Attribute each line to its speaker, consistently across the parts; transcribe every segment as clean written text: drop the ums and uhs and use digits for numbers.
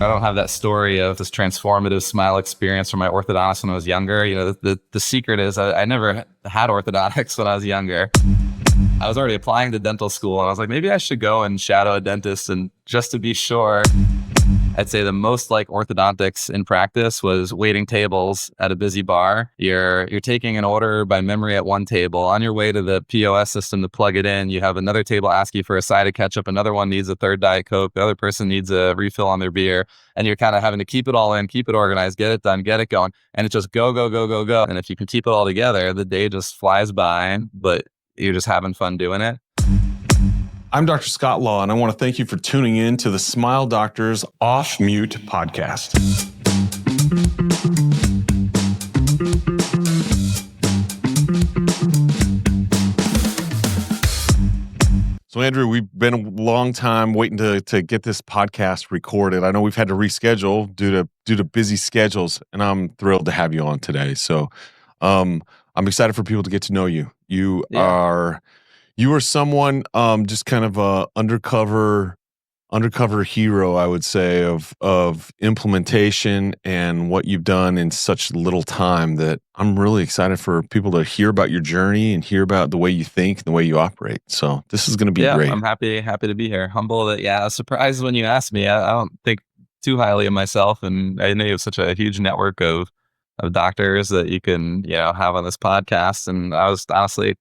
Speaker 1: I don't have that story of this transformative smile experience from my orthodontist when I was younger. The secret is I never had orthodontics when I was younger. I was already applying to dental school, and I was like, maybe I should go and shadow a dentist, and just to be sure. I'd say the most like orthodontics in practice was waiting tables at a busy bar. You're taking an order by memory at one table. On your way to the POS system to plug it in, you have another table ask you for a side of ketchup. Another one needs a third Diet Coke. The other person needs a refill on their beer. And you're kind of having to keep it all in, keep it organized, get it done, get it going. And it's just go, go, go, go, go. And if you can keep it all together, the day just flies by, but you're just having fun doing it.
Speaker 2: I'm Dr. Scott Law, and I want to thank you for tuning in to the Smile Doctors Off Mute podcast. So, Andrew, we've been a long time waiting to get this podcast recorded. I know we've had to reschedule due to busy schedules, and I'm thrilled to have you on today. So, I'm excited for people to get to know you. You are someone just kind of a undercover hero, I would say, of implementation and what you've done in such little time that I'm really excited for people to hear about your journey and hear about the way you think and the way you operate. So this is going to be great.
Speaker 1: I'm happy to be here. Humble that, I was surprised when you asked me. I don't think too highly of myself, and I know you have such a huge network of doctors that you can, have on this podcast. And I was honestly,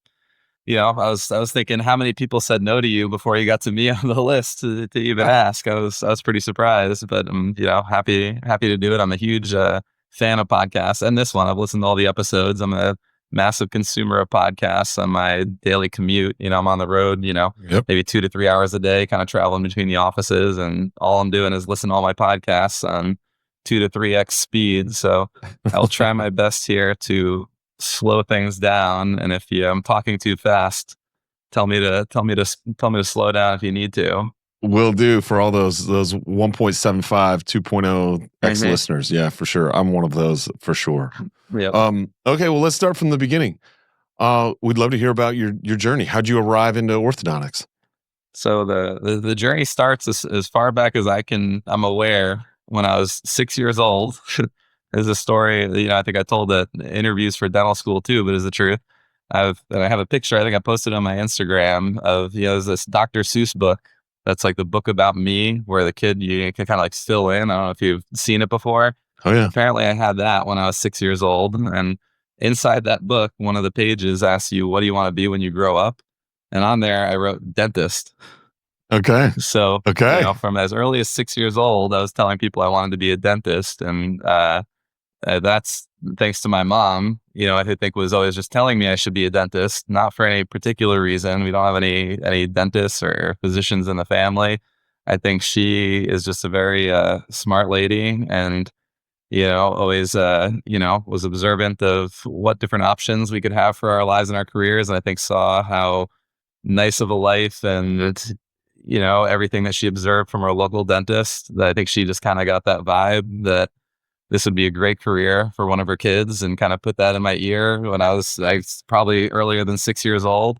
Speaker 1: I was thinking how many people said no to you before you got to me on the list to even ask. I was pretty surprised, but I'm, happy to do it. I'm a huge fan of podcasts, and this one, I've listened to all the episodes. I'm a massive consumer of podcasts on my daily commute. I'm on the road, maybe 2 to 3 hours a day, kind of traveling between the offices, and all I'm doing is listen to all my podcasts on 2 to 3x speed. So I'll try my best here to slow things down, and if I'm talking too fast, tell me to slow down if you need to.
Speaker 2: Will do for all those 1.75 2.0x listeners. Yeah, for sure. I'm one of those for sure.
Speaker 1: Yep.
Speaker 2: Okay, well, let's start from the beginning. We'd love to hear about your journey. How'd you arrive into orthodontics?
Speaker 1: So the journey starts as far back as I'm aware. When I was 6 years old. There's a story, I think I told at interviews for dental school too, but it's the truth. I have a picture, I think I posted on my Instagram of, there's this Dr. Seuss book that's like the book about me, where the kid, you can kind of like fill in. I don't know if you've seen it before.
Speaker 2: Oh yeah.
Speaker 1: Apparently I had that when I was 6 years old. And inside that book, one of the pages asks you, what do you want to be when you grow up? And on there, I wrote dentist.
Speaker 2: Okay.
Speaker 1: So, from as early as 6 years old, I was telling people I wanted to be a dentist. And that's thanks to my mom, I think was always just telling me I should be a dentist, not for any particular reason. We don't have any dentists or physicians in the family. I think she is just a very smart lady, and, always, was observant of what different options we could have for our lives and our careers. And I think saw how nice of a life and everything that she observed from her local dentist, that I think she just kind of got that vibe that this would be a great career for one of her kids, and kind of put that in my ear when I was probably earlier than 6 years old.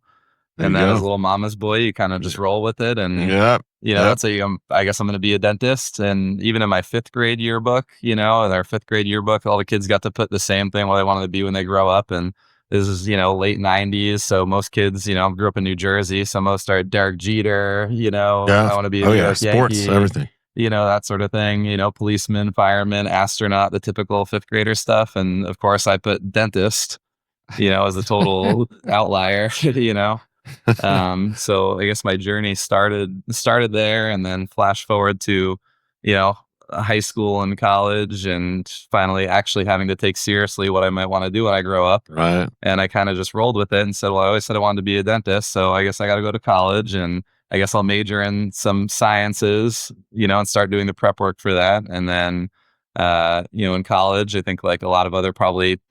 Speaker 1: And then as a little mama's boy, you kind of just roll with it. And, that's I guess I'm going to be a dentist. And even in my 5th grade yearbook, in our 5th grade yearbook, all the kids got to put the same thing, what they wanted to be when they grow up. And this is, late 90s. So most kids, grew up in New Jersey. So most are Derek Jeter, I want to be a
Speaker 2: sports,
Speaker 1: Yankee,
Speaker 2: everything.
Speaker 1: That sort of thing, policeman, fireman, astronaut, the typical 5th grader stuff. And of course I put dentist, as a total outlier, So I guess my journey started there, and then flash forward to, high school and college, and finally actually having to take seriously what I might want to do when I grow up.
Speaker 2: Right.
Speaker 1: And I kind of just rolled with it and said, well, I always said I wanted to be a dentist, so I guess I got to go to college, and I guess I'll major in some sciences, and start doing the prep work for that. And then, in college, I think like a lot of other probably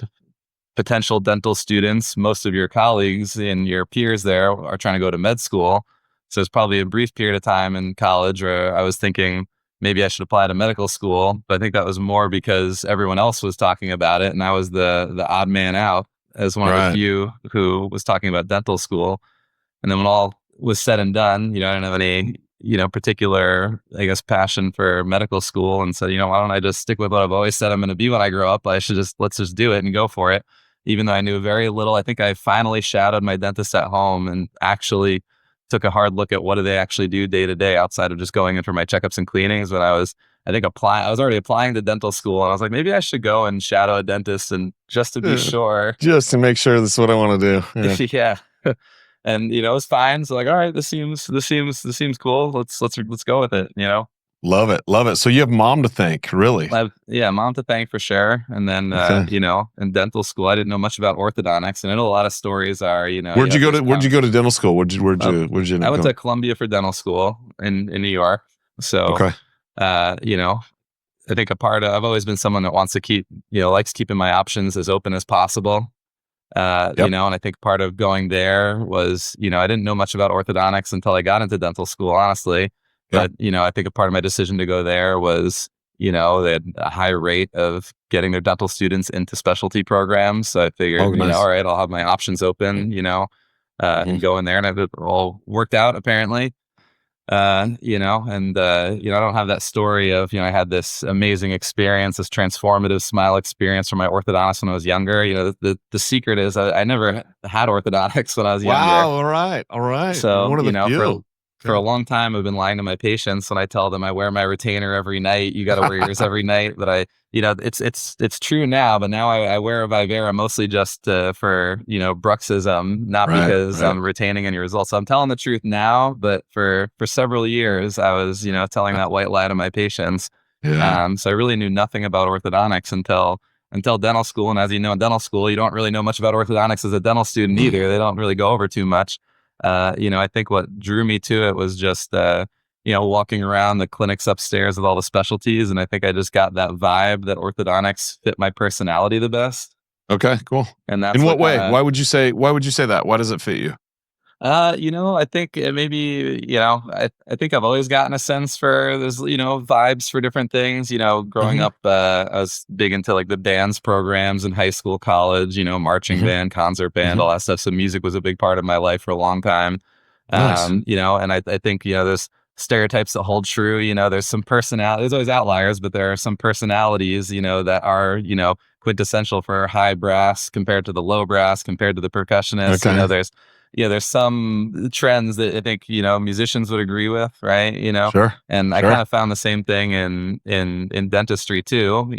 Speaker 1: potential dental students, most of your colleagues and your peers there are trying to go to med school. So it's probably a brief period of time in college where I was thinking, maybe I should apply to medical school. But I think that was more because everyone else was talking about it, and I was the odd man out as one of the few who was talking about dental school. And then when all was said and done, I didn't have any particular, I guess, passion for medical school, and said, why don't I just stick with what I've always said I'm going to be when I grow up? Let's just do it and go for it. Even though I knew very little, I think I finally shadowed my dentist at home and actually took a hard look at what do they actually do day to day outside of just going in for my checkups and cleanings. When I was already applying to dental school, and I was like, maybe I should go and shadow a dentist, and just to be sure,
Speaker 2: just to make sure this is what I want to
Speaker 1: do. Yeah. And it was fine. So like, all right, this seems cool. Let's go with it.
Speaker 2: Love it. So you have mom to thank, really?
Speaker 1: Mom to thank for sure. And then in dental school, I didn't know much about orthodontics, and I know a lot of stories are
Speaker 2: Where'd you go to dental school? Where'd you end up
Speaker 1: I went
Speaker 2: going?
Speaker 1: to Columbia for dental school in New York. So
Speaker 2: Okay.
Speaker 1: I think I've always been someone that wants to likes keeping my options as open as possible. And I think part of going there was, I didn't know much about orthodontics until I got into dental school, honestly. But, I think a part of my decision to go there was, they had a high rate of getting their dental students into specialty programs. So I figured,
Speaker 2: nice.
Speaker 1: All right, I'll have my options open, and go in there, and it all worked out apparently. I don't have that story of, I had this amazing experience, this transformative smile experience from my orthodontist when I was younger. The secret is I never had orthodontics when I was younger.
Speaker 2: Wow. All right.
Speaker 1: So,
Speaker 2: One of the few.
Speaker 1: for a long time, I've been lying to my patients when I tell them I wear my retainer every night. You got to wear yours every night. But it's true now, but now I wear a Vivera mostly just for, bruxism, not because I'm retaining any results. So I'm telling the truth now, but for several years, I was, telling that white lie to my patients.
Speaker 2: Yeah.
Speaker 1: So I really knew nothing about orthodontics until dental school. And as you know, in dental school, you don't really know much about orthodontics as a dental student either. They don't really go over too much. I think what drew me to it was just, walking around the clinics upstairs with all the specialties. And I think I just got that vibe that orthodontics fit my personality the best.
Speaker 2: Okay, cool.
Speaker 1: And that's
Speaker 2: in what way? Why would you say that? Why does it fit you?
Speaker 1: I think maybe, I think I've always gotten a sense for there's, vibes for different things. Growing up, I was big into like the dance programs in high school, college, marching band, concert band, all that stuff. So music was a big part of my life for a long time.
Speaker 2: Nice.
Speaker 1: And I think, there's stereotypes that hold true. There's some personality, there's always outliers, but there are some personalities, that are, quintessential for high brass compared to the low brass, compared to the percussionists.
Speaker 2: Okay.
Speaker 1: There's some trends that I think, musicians would agree with, right?
Speaker 2: Sure.
Speaker 1: And I kind of found the same thing in dentistry too,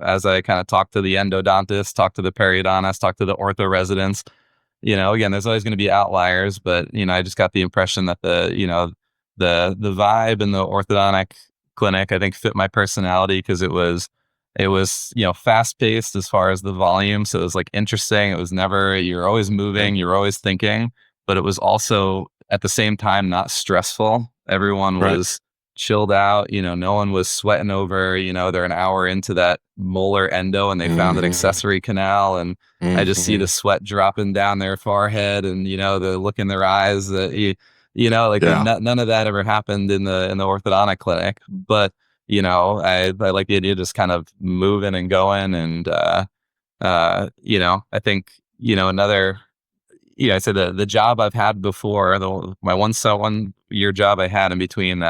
Speaker 1: as I kind of talked to the endodontist, talked to the periodontist, talked to the ortho residents, again, there's always going to be outliers, but, I just got the impression that the vibe in the orthodontic clinic, I think, fit my personality because it was, fast paced as far as the volume. So it was like interesting. It was never, you're always moving, you're always thinking, but it was also at the same time, not stressful. Everyone was chilled out. No one was sweating over, they're an hour into that molar endo and they found an accessory canal. And I just see the sweat dropping down their forehead and, the look in their eyes that, none of that ever happened in the orthodontic clinic. But I like the idea of just kind of moving and going. And, I think, another, I said the job I've had before, my 1 year job I had in between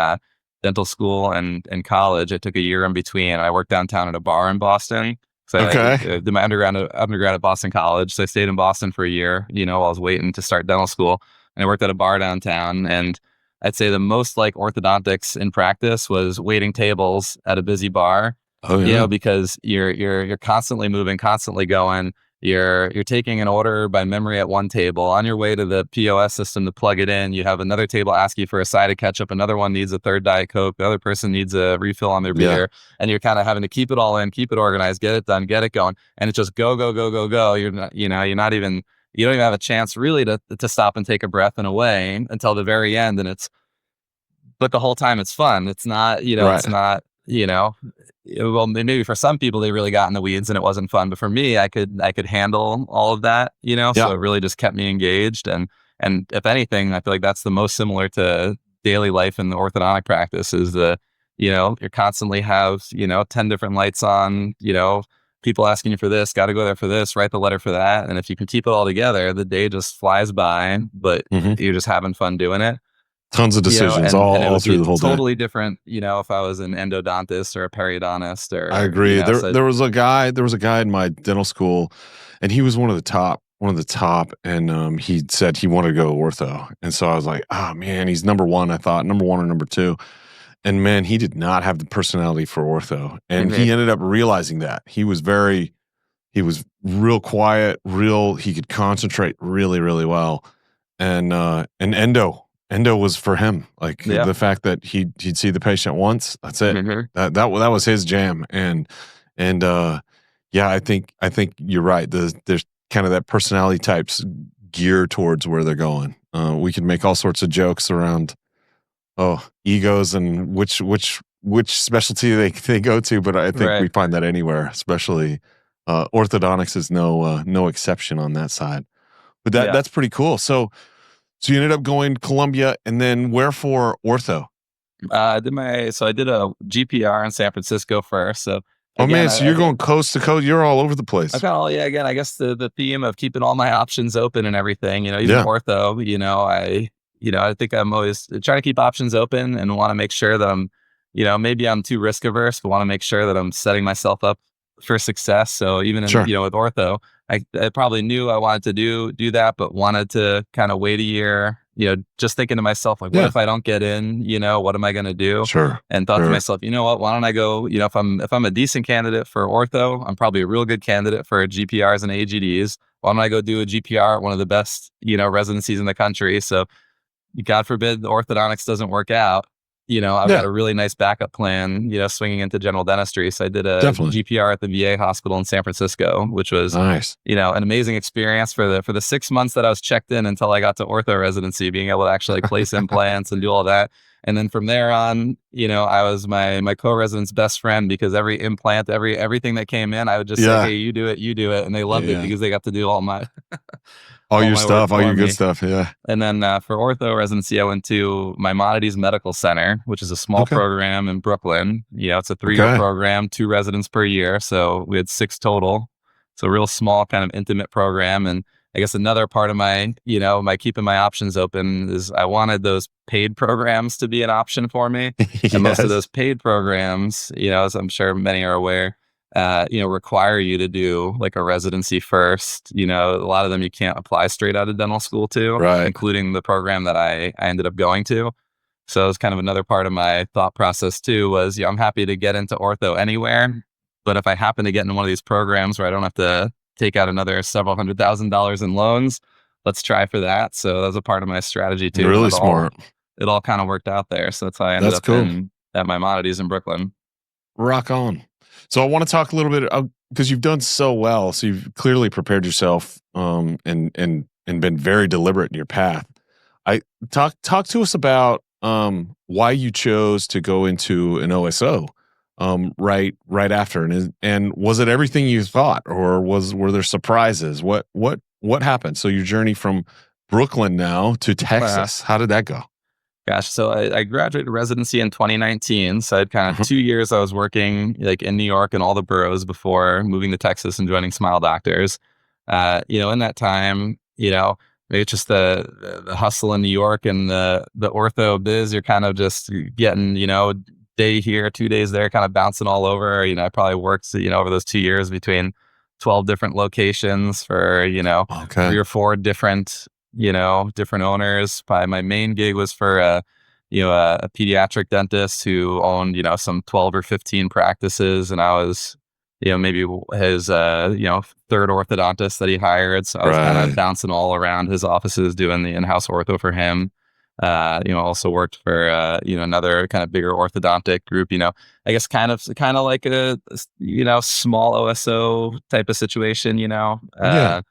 Speaker 1: dental school and college, I took a year in between. I worked downtown at a bar in Boston. So I did my undergrad at Boston College. So I stayed in Boston for a year, while I was waiting to start dental school. And I worked at a bar downtown, and I'd say the most like orthodontics in practice was waiting tables at a busy bar.
Speaker 2: Oh, yeah.
Speaker 1: Because you're constantly moving, constantly going. You're taking an order by memory at one table. On your way to the POS system to plug it in, you have another table ask you for a side of ketchup. Another one needs a third Diet Coke. The other person needs a refill on their beer. And you're kind of having to keep it all in, keep it organized, get it done, get it going. And it's just go, go, go, go, go. You're not, you don't even have a chance really to stop and take a breath and away until the very end. But the whole time it's fun. It's not, it's not, well, maybe for some people they really got in the weeds and it wasn't fun, but for me, I could handle all of that, so it really just kept me engaged. And if anything, I feel like that's the most similar to daily life in the orthodontic practice is you constantly have, 10 different lights on, people asking you for this, got to go there for this, write the letter for that. And if you can keep it all together, the day just flies by, but you're just having fun doing it.
Speaker 2: Tons of
Speaker 1: you know,
Speaker 2: decisions
Speaker 1: and it
Speaker 2: all
Speaker 1: would
Speaker 2: through
Speaker 1: be
Speaker 2: the whole day.
Speaker 1: totally different, you know, if I was an endodontist or a periodontist
Speaker 2: I
Speaker 1: or, you
Speaker 2: agree.
Speaker 1: know,
Speaker 2: There
Speaker 1: so
Speaker 2: there was a guy in my dental school, and he was one of the top, and, he said he wanted to go ortho, and so I was like, "Oh, man, he's number 1," I thought, number 1 or number 2, and man, he did not have the personality for ortho, and he
Speaker 1: mhm,
Speaker 2: ended up realizing that. He was real quiet, real he could concentrate really, really well, and endo was for him, like,
Speaker 1: yeah,
Speaker 2: the fact that he'd see the patient once, that's it.
Speaker 1: mhm,
Speaker 2: That was his jam, and, yeah, I think you're right, there's kinda that personality types gear towards where they're going. We can make all sorts of jokes around, oh, egos and which specialty they go to, but I think
Speaker 1: right,
Speaker 2: we find that anywhere, especially, orthodontics is no exception on that side. But
Speaker 1: yeah.
Speaker 2: that's pretty cool. So you ended up going Columbia, and then where for ortho?
Speaker 1: I did a GPR in San Francisco first. So
Speaker 2: Oh,
Speaker 1: again,
Speaker 2: man, so
Speaker 1: I
Speaker 2: you're
Speaker 1: think
Speaker 2: going coast to coast, you're all over the
Speaker 1: I
Speaker 2: place.
Speaker 1: kind of, yeah, again, I guess the theme of keeping all my options open and everything, you know, even
Speaker 2: Yeah,
Speaker 1: ortho, you know, I think I'm always trying to keep options open and want to make sure that I'm, you know, maybe I'm too risk averse, but want to make sure that I'm setting myself up for success. So even in,
Speaker 2: sure.
Speaker 1: you know, with ortho, I probably knew I wanted to do that, but wanted to kind of wait a year, you know, just thinking to myself, like, what
Speaker 2: Yeah,
Speaker 1: if I don't get in, you know, what am I going to do?
Speaker 2: sure,
Speaker 1: And thought to
Speaker 2: sure.
Speaker 1: myself, you know what, why don't I go, you know, if I'm a decent candidate for ortho, I'm probably a real good candidate for GPRs and AGDs. Why don't I go do a GPR at one of the best, you know, residencies in the country? So God forbid the orthodontics doesn't work out. You know, I've got
Speaker 2: Yeah,
Speaker 1: a really nice backup plan, you know, swinging into general dentistry. So I did a
Speaker 2: definitely.
Speaker 1: GPR at the VA hospital in San Francisco, which was,
Speaker 2: Nice.
Speaker 1: you know, an amazing experience for the 6 months that I was checked in until I got to ortho residency, being able to actually place implants and do all that. And then from there on, you know, I was my co-resident's best friend because every implant, everything that came in, I would just say,
Speaker 2: Yeah,
Speaker 1: "Hey, you do it," and they loved it
Speaker 2: yeah.
Speaker 1: because they got to do
Speaker 2: All
Speaker 1: all
Speaker 2: your
Speaker 1: my work
Speaker 2: stuff, all
Speaker 1: for
Speaker 2: your good
Speaker 1: me.
Speaker 2: stuff, yeah.
Speaker 1: And then for ortho residency, I went to Maimonides Medical Center, which is a small
Speaker 2: Okay,
Speaker 1: program in Brooklyn. You know, it's a 3 year
Speaker 2: okay.
Speaker 1: program, 2 residents per year. So we had 6 total. So real small, kind of intimate program. And I guess another part of my, you know, my keeping my options open is I wanted those paid programs to be an option for me. And most of
Speaker 2: Yes.
Speaker 1: those paid programs, you know, as I'm sure many are aware, you know, require you to do like a residency first. You know, a lot of them you can't apply straight out of dental school to,
Speaker 2: Right.
Speaker 1: including the program that I ended up going to. So it was kind of another part of my thought process too was, yeah, I'm happy to get into ortho anywhere. But if I happen to get in one of these programs where I don't have to take out another several $100,000 in loans, let's try for that. So that was a part of my strategy too. And
Speaker 2: Really smart.
Speaker 1: it all kind of worked out there. So that's how I ended
Speaker 2: That's
Speaker 1: up
Speaker 2: cool.
Speaker 1: in at Maimonides in Brooklyn.
Speaker 2: Rock on. So I wanna talk a little bit because you've done so well, so you've clearly prepared yourself, and been very deliberate in your path. I talk to us about, why you chose to go into an OSO, right after, and was it everything you thought, or were there surprises? What happened? So your journey from Brooklyn now to
Speaker 1: Uh,
Speaker 2: Texas, how did that go?
Speaker 1: Gosh, so I graduated residency in 2019. So I had kind of
Speaker 2: Mhm.
Speaker 1: 2 years I was working like in New York and all the boroughs before moving to Texas and joining Smile Doctors. You know, in that time, you know, maybe it's just the hustle in New York and the ortho biz. You're kind of just getting, you know, day here, 2 days there, kind of bouncing all over. You know, I probably worked, you know, over those 2 years between 12 different locations for, you know,
Speaker 2: Okay.
Speaker 1: 3 or 4 different, you know, different owners. My main gig was for you know, a pediatric dentist who owned, you know, some 12 or 15 practices. And I was, you know, maybe his, you know, third orthodontist that he hired. So I was kind of
Speaker 2: Right.
Speaker 1: bouncing all around his offices doing the in-house ortho for him. You know, also worked for, you know, another kind of bigger orthodontic group, you know, I guess kind of like you know, small OSO type of situation, you know,
Speaker 2: Yeah.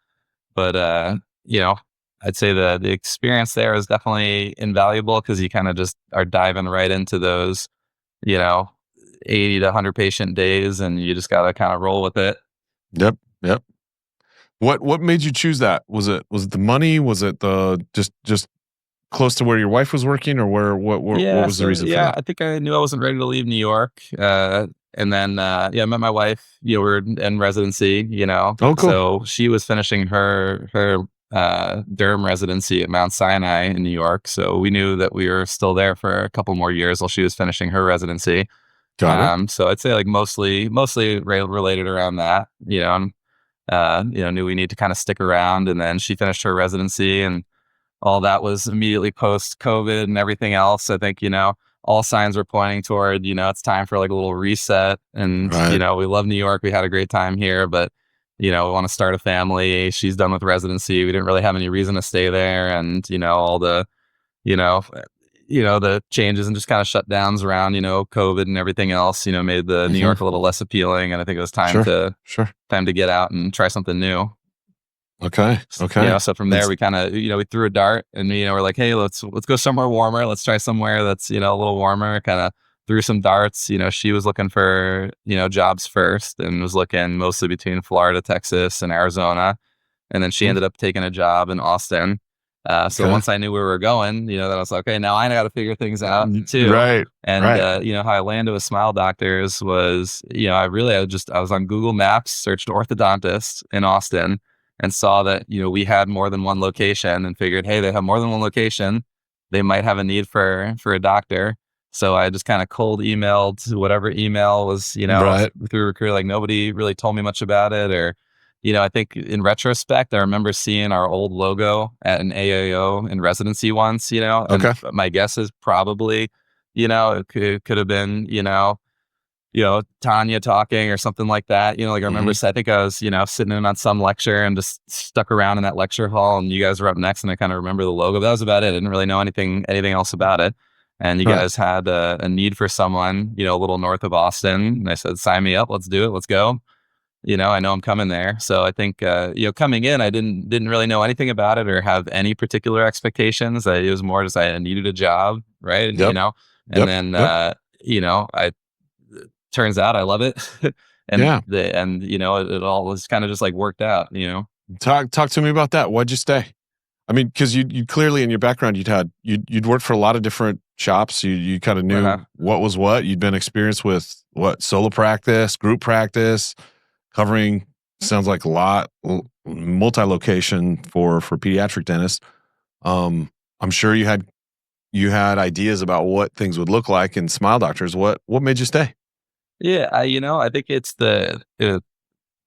Speaker 1: but you know, I'd say the experience there is definitely invaluable because you kind of just are diving right into those, you know, 80 to 100 patient days, and you just got to kind of roll with it.
Speaker 2: Yep. Yep. What made you choose that? Was it the money? Was it the just close to where your wife was working, or what
Speaker 1: Yeah,
Speaker 2: was the
Speaker 1: so
Speaker 2: reason for
Speaker 1: yeah,
Speaker 2: that?
Speaker 1: I think I knew I wasn't ready to leave New York. And then yeah, I met my wife, you know, we were in residency, you know.
Speaker 2: Oh, cool.
Speaker 1: So she was finishing her derm residency at Mount Sinai in New York. So we knew that we were still there for a couple more years while she was finishing her residency.
Speaker 2: Got it.
Speaker 1: So I'd say like mostly related around that, and, knew we need to kind of stick around. And then she finished her residency, and all that was immediately post COVID and everything else. I think, all signs were pointing toward, it's time for like a little reset. And,
Speaker 2: Right.
Speaker 1: we love New York. We had a great time here, but, we want to start a family. She's done with residency. We didn't really have any reason to stay there. And, all the, you know, the changes and just kind of shutdowns around, COVID and everything else, made the New York a little less appealing. And I think it was time
Speaker 2: Sure.
Speaker 1: to get out and try something new.
Speaker 2: Okay. Okay.
Speaker 1: So from there we kind of, we threw a dart, and, we're like, hey, let's go somewhere warmer. Let's try somewhere that's, a little warmer. Kind of threw some darts. She was looking for, jobs first, and was looking mostly between Florida, Texas, and Arizona. And then she ended up taking a job in Austin. So once I knew where we were going, then I was like, okay, now I got to figure things out too.
Speaker 2: Right.
Speaker 1: And,
Speaker 2: right.
Speaker 1: How I landed with Smile Doctors was, I was on Google Maps, searched orthodontists in Austin, and saw that, we had more than one location, and figured, hey, they have more than one location. They might have a need for a doctor. So I just kind of cold emailed whatever email was,
Speaker 2: Right.
Speaker 1: through recruiter. Like, nobody really told me much about it. Or, I think in retrospect, I remember seeing our old logo at an AAO in residency once, and
Speaker 2: Okay.
Speaker 1: my guess is probably, it could have been, Tanya talking or something like that. Like I remember, I think I was, sitting in on some lecture and just stuck around in that lecture hall, and you guys were up next, and I kind of remember the logo. But that was about it. I didn't really know anything else about it. And you
Speaker 2: Right.
Speaker 1: guys had a need for someone, a little north of Austin. And I said, sign me up. Let's do it. Let's go. I know I'm coming there. So I think, coming in, I didn't really know anything about it or have any particular expectations. It was more just I needed a job. Right.
Speaker 2: Yep.
Speaker 1: And then, I turns out I love it. and
Speaker 2: Yeah.
Speaker 1: it all was kind of just like worked out,
Speaker 2: Talk to me about that. Why'd you stay? I mean, because you clearly in your background you'd worked for a lot of different shops. You kind of knew what was what. You'd been experienced with what, solo practice, group practice, covering sounds like a lot, multi-location for pediatric dentists. I'm sure you had ideas about what things would look like in Smile Doctors. What made you stay?
Speaker 1: Yeah. I think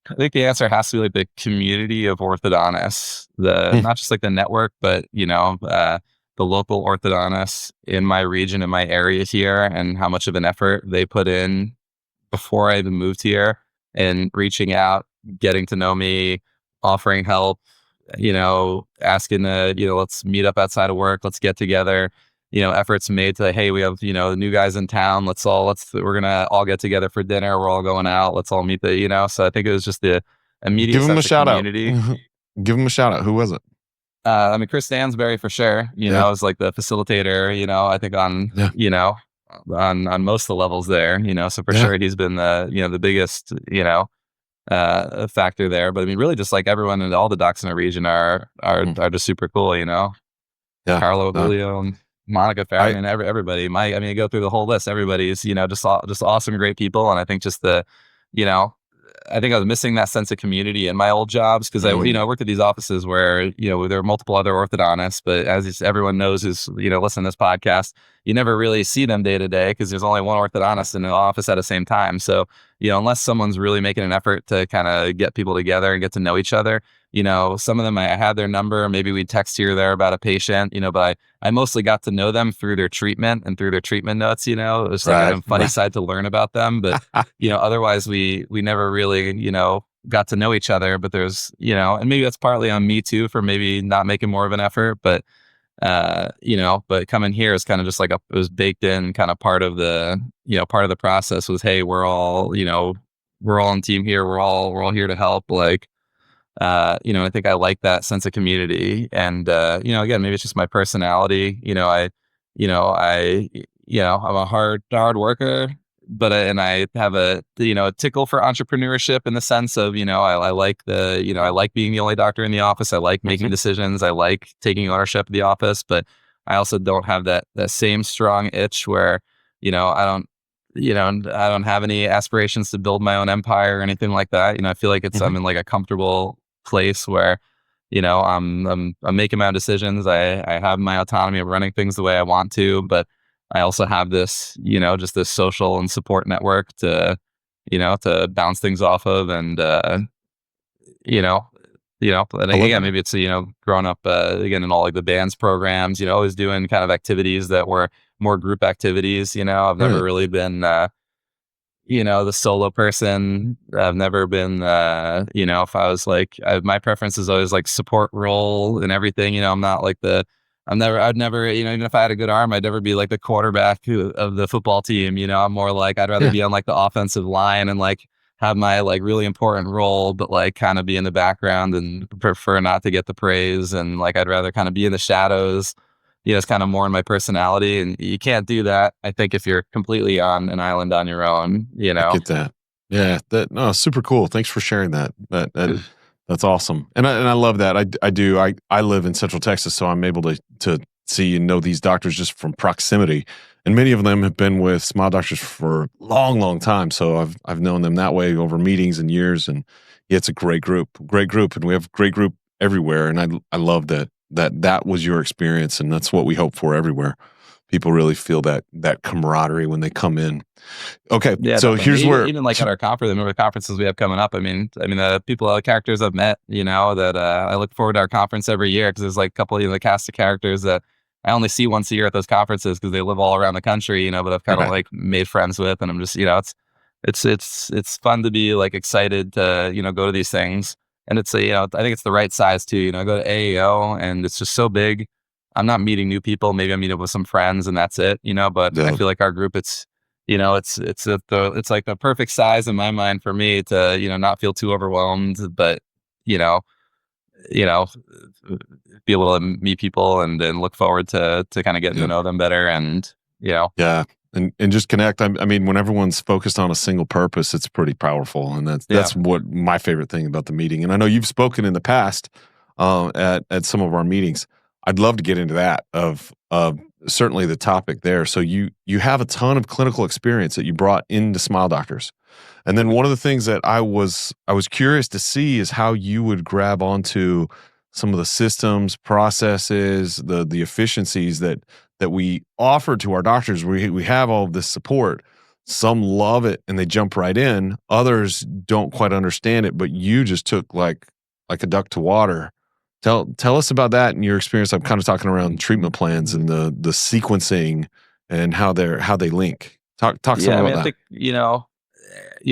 Speaker 1: I think the answer has to be like the community of orthodontists, not just like the network, but the local orthodontists in my region, in my area here, and how much of an effort they put in before I even moved here, and reaching out, getting to know me, offering help, asking let's meet up outside of work, let's get together. Efforts made to, hey, we have, the new guys in town. We're going to all get together for dinner. We're all going out. Let's all meet so I think it was just the immediate
Speaker 2: Give him a
Speaker 1: sense of
Speaker 2: shout out.
Speaker 1: community.
Speaker 2: Give him a shout out. Who was it?
Speaker 1: Chris Stansberry for sure, was like the facilitator, I think on, on most of the levels there, so for sure he's been the biggest, factor there. But I mean, really just like everyone and all the docs in our region are just super cool, Carlo Julio and Monica Farron and everybody. I go through the whole list. Everybody's, just awesome, great people. And I think just I think I was missing that sense of community in my old jobs, because I worked at these offices where, there are multiple other orthodontists, but as everyone knows who's, listening to this podcast, you never really see them day to day because there's only one orthodontist in the office at the same time. So, unless someone's really making an effort to kind of get people together and get to know each other, some of them, I had their number, maybe we'd text here or there about a patient, but I mostly got to know them through their treatment and through their treatment notes. It was like a funny side to learn about them, but otherwise we never really, got to know each other. But there's, and maybe that's partly on me too for maybe not making more of an effort, but but coming here is kind of just like it was baked in, kind of part of the, part of the process was, hey, we're all on team here. We're all here to help. Like, I think I like that sense of community. And, again, maybe it's just my personality. I'm a hard worker, but and I have a tickle for entrepreneurship in the sense of, I like I like being the only doctor in the office. I like making decisions. I like taking ownership of the office, but I also don't have that same strong itch where, I don't have any aspirations to build my own empire or anything like that. I feel like I'm in like a comfortable place where, I'm making my own decisions. I have my autonomy of running things the way I want to, but I also have this, just this social and support network to bounce things off of. And, you know, and
Speaker 2: I love
Speaker 1: again,
Speaker 2: that.
Speaker 1: maybe it's, growing up, again, in all like the bands programs, always doing kind of activities that were more group activities. I've never
Speaker 2: Right.
Speaker 1: really been, the solo person. I've never been, if I was like, my preference is always like support role and everything. I'm not like I'd never, even if I had a good arm, I'd never be like the quarterback of the football team. I'm more like, I'd rather
Speaker 2: Yeah.
Speaker 1: be on like the offensive line and like have my like really important role, but like kind of be in the background and prefer not to get the praise. And like, I'd rather kind of be in the shadows. It's kind of more in my personality, and you can't do that, I think, if you're completely on an island on your own,
Speaker 2: I get that. Yeah, that no, super cool. Thanks for sharing that. That's awesome. And I love that. I do. I live in Central Texas, so I'm able to see and know these doctors just from proximity. And many of them have been with Smile Doctors for a long, long time. So I've known them that way over meetings and years. And yeah, it's a great group, and we have great group everywhere. And I love that was your experience, and that's what we hope for everywhere. People really feel that camaraderie when they come in. Okay,
Speaker 1: Yeah,
Speaker 2: so
Speaker 1: definitely.
Speaker 2: here's where
Speaker 1: Even like at our conference, the number of conferences we have coming up. The people, characters I've met, that I look forward to our conference every year because there's like a couple of the cast of characters that I only see once a year at those conferences because they live all around the country, but I've kind of
Speaker 2: right,
Speaker 1: like made friends with, and I'm just, it's fun to be like excited to, go to these things. And it's I think it's the right size too. I go to AAO and it's just so big. I'm not meeting new people. Maybe I'm meeting up with some friends and that's it, but I
Speaker 2: the
Speaker 1: feel like our group, it's like the perfect size in my mind for me to, not feel too overwhelmed, but, you know, you know, be able to meet people and look forward to kind of getting to
Speaker 2: yeah,
Speaker 1: know them better. And,
Speaker 2: yeah, and just connect. I mean, when everyone's focused on a single purpose, it's pretty powerful, and
Speaker 1: yeah,
Speaker 2: that's what my favorite thing about the meeting. And I know you've spoken in the past at some of our meetings. I'd love to get into that of certainly the topic there. So you have a ton of clinical experience that you brought into Smile Doctors. And then one of the things that I was curious to see is how you would grab onto some of the systems, processes, the efficiencies that we offer to our doctors. We have all of this support. Some love it and they jump right in. Others don't quite understand it, but you just took like a duck to water. Tell us about that and your experience. I'm kind of talking around treatment plans and the sequencing and how they link. Talk some
Speaker 1: yeah. I
Speaker 2: about
Speaker 1: mean, I
Speaker 2: that.
Speaker 1: think,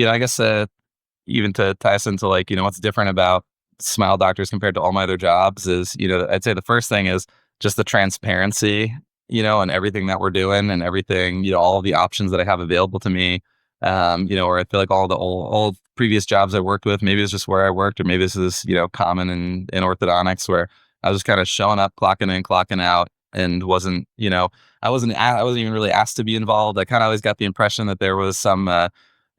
Speaker 1: I guess, even to tie us into like, what's different about Smile Doctors compared to all my other jobs is, I'd say the first thing is just the transparency, and everything that we're doing and everything, all the options that I have available to me. Where I feel like all the old previous jobs I worked with, maybe it's just where I worked, or maybe this is, common in orthodontics where I was just kind of showing up, clocking in, clocking out, and wasn't, I wasn't even really asked to be involved. I kind of always got the impression that there was some,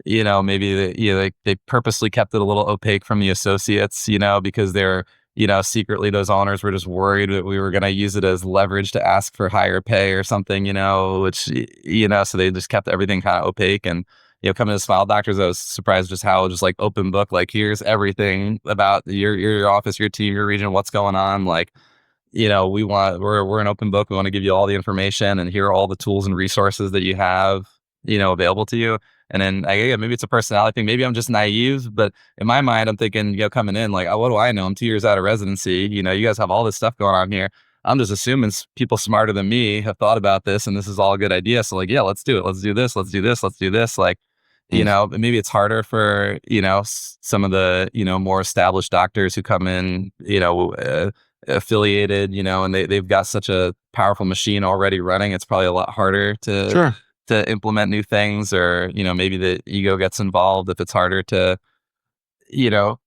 Speaker 1: maybe they purposely kept it a little opaque from the associates, because they're, secretly those owners were just worried that we were going to use it as leverage to ask for higher pay or something, which, so they just kept everything kind of opaque. And, coming to Smile Doctors, I was surprised just how just like open book, like here's everything about your office, your team, your region, what's going on. Like, we're an open book. We want to give you all the information, and here are all the tools and resources that you have, available to you. And then yeah, maybe it's a personality thing. Maybe I'm just naive, but in my mind, I'm thinking, coming in like, oh, what do I know? I'm 2 years out of residency. You guys have all this stuff going on here. I'm just assuming people smarter than me have thought about this, and this is all a good idea. So like, yeah, let's do it. Let's do this. Let's do this. Let's do this. Like,
Speaker 2: Mm,
Speaker 1: maybe it's harder for, some of the, more established doctors who come in, affiliated, and they've got such a powerful machine already running. It's probably a lot harder
Speaker 2: sure.
Speaker 1: to implement new things, or, maybe the ego gets involved if it's harder to, you know,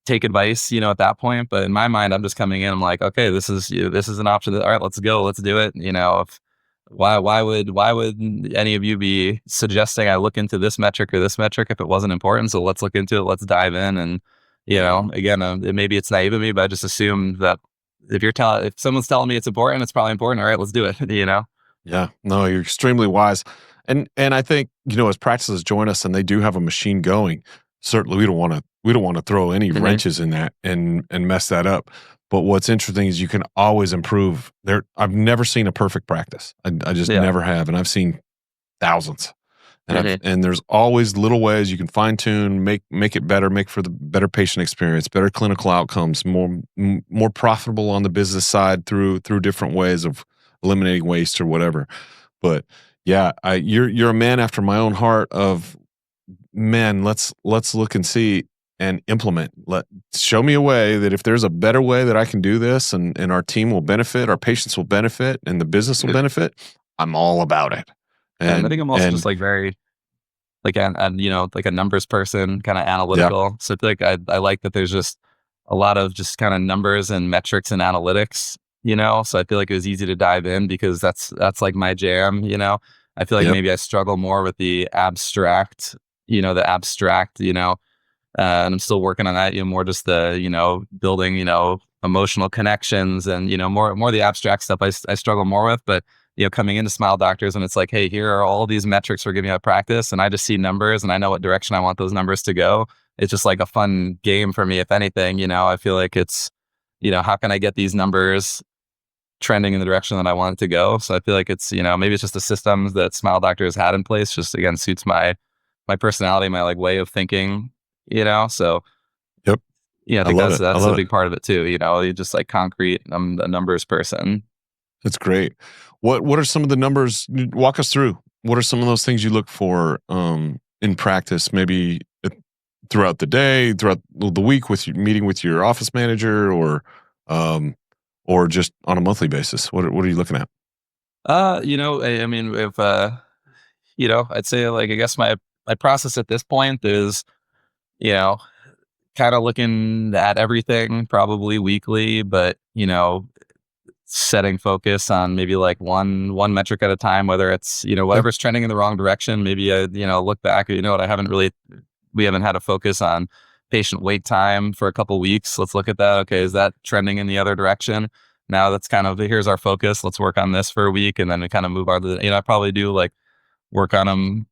Speaker 1: take advice, at that point. But in my mind, I'm just coming in. I'm like, okay, this is an option. All right, let's go. Let's do it. If why would any of you be suggesting I look into this metric or this metric if it wasn't important? So let's look into it. Let's dive in. And
Speaker 2: Yeah.
Speaker 1: again, maybe it's naive of me, but I just assume that if someone's telling me it's important, it's probably important. All right, let's do it.
Speaker 2: Yeah. No, you're extremely wise. And I think, as practices join us and they do have a machine going, certainly we don't want to throw any
Speaker 1: Hmm.
Speaker 2: wrenches in that and mess that up. But what's interesting is you can always improve. I've never seen a perfect practice. I just
Speaker 1: Yeah.
Speaker 2: never have, and I've seen thousands.
Speaker 1: Hmm.
Speaker 2: And there's always little ways you can fine tune, make it better, make for the better patient experience, better clinical outcomes, more profitable on the business side through different ways of eliminating waste or whatever. But yeah, you're a man after my own heart. Of man, let's look and see and implement. Show me a way that if there's a better way that I can do this, and our team will benefit, our patients will benefit, and the business will benefit. I'm all about it.
Speaker 1: And I think I'm also just
Speaker 2: And
Speaker 1: like very like and like a numbers person, kind of
Speaker 2: yeah,
Speaker 1: analytical. So I feel like I like that there's just a lot of just kind of numbers and metrics and analytics. So I feel like it was easy to dive in because that's like my jam. I feel like
Speaker 2: yep,
Speaker 1: maybe I struggle more with the abstract. The abstract. And I'm still working on that. More just the building emotional connections and more the abstract stuff. I struggle more with, but coming into Smile Doctors and it's like, hey, here are all these metrics we're giving out practice, and I just see numbers and I know what direction I want those numbers to go. It's just like a fun game for me. If anything, I feel like it's how can I get these numbers trending in the direction that I want it to go. So I feel like it's maybe it's just the systems that Smile Doctors had in place just again suits my personality, my like way of thinking. So
Speaker 2: yep.
Speaker 1: yeah, I
Speaker 2: I
Speaker 1: think
Speaker 2: love
Speaker 1: that's
Speaker 2: it. I
Speaker 1: that's a
Speaker 2: love it.
Speaker 1: big part of it too. You just like concrete. I'm a numbers person.
Speaker 2: That's great. What are some of the numbers? Walk us through. What are some of those things you look for in practice? Maybe throughout the day, throughout the week, with your meeting with your office manager, um, or just on a monthly basis. What are you looking at?
Speaker 1: I mean, if I'd say like I guess my process at this point is you know kind of looking at everything probably weekly, but setting focus on maybe like one metric at a time, whether it's
Speaker 2: Yeah,
Speaker 1: whatever's trending in the wrong direction. Maybe I look back, what I haven't really we haven't had a focus on patient wait time for a couple weeks. Let's look at that. Okay, is that trending in the other direction? Now that's kind of here's our focus. Let's work on this for a week, and then we kind of move on to I probably do like work on them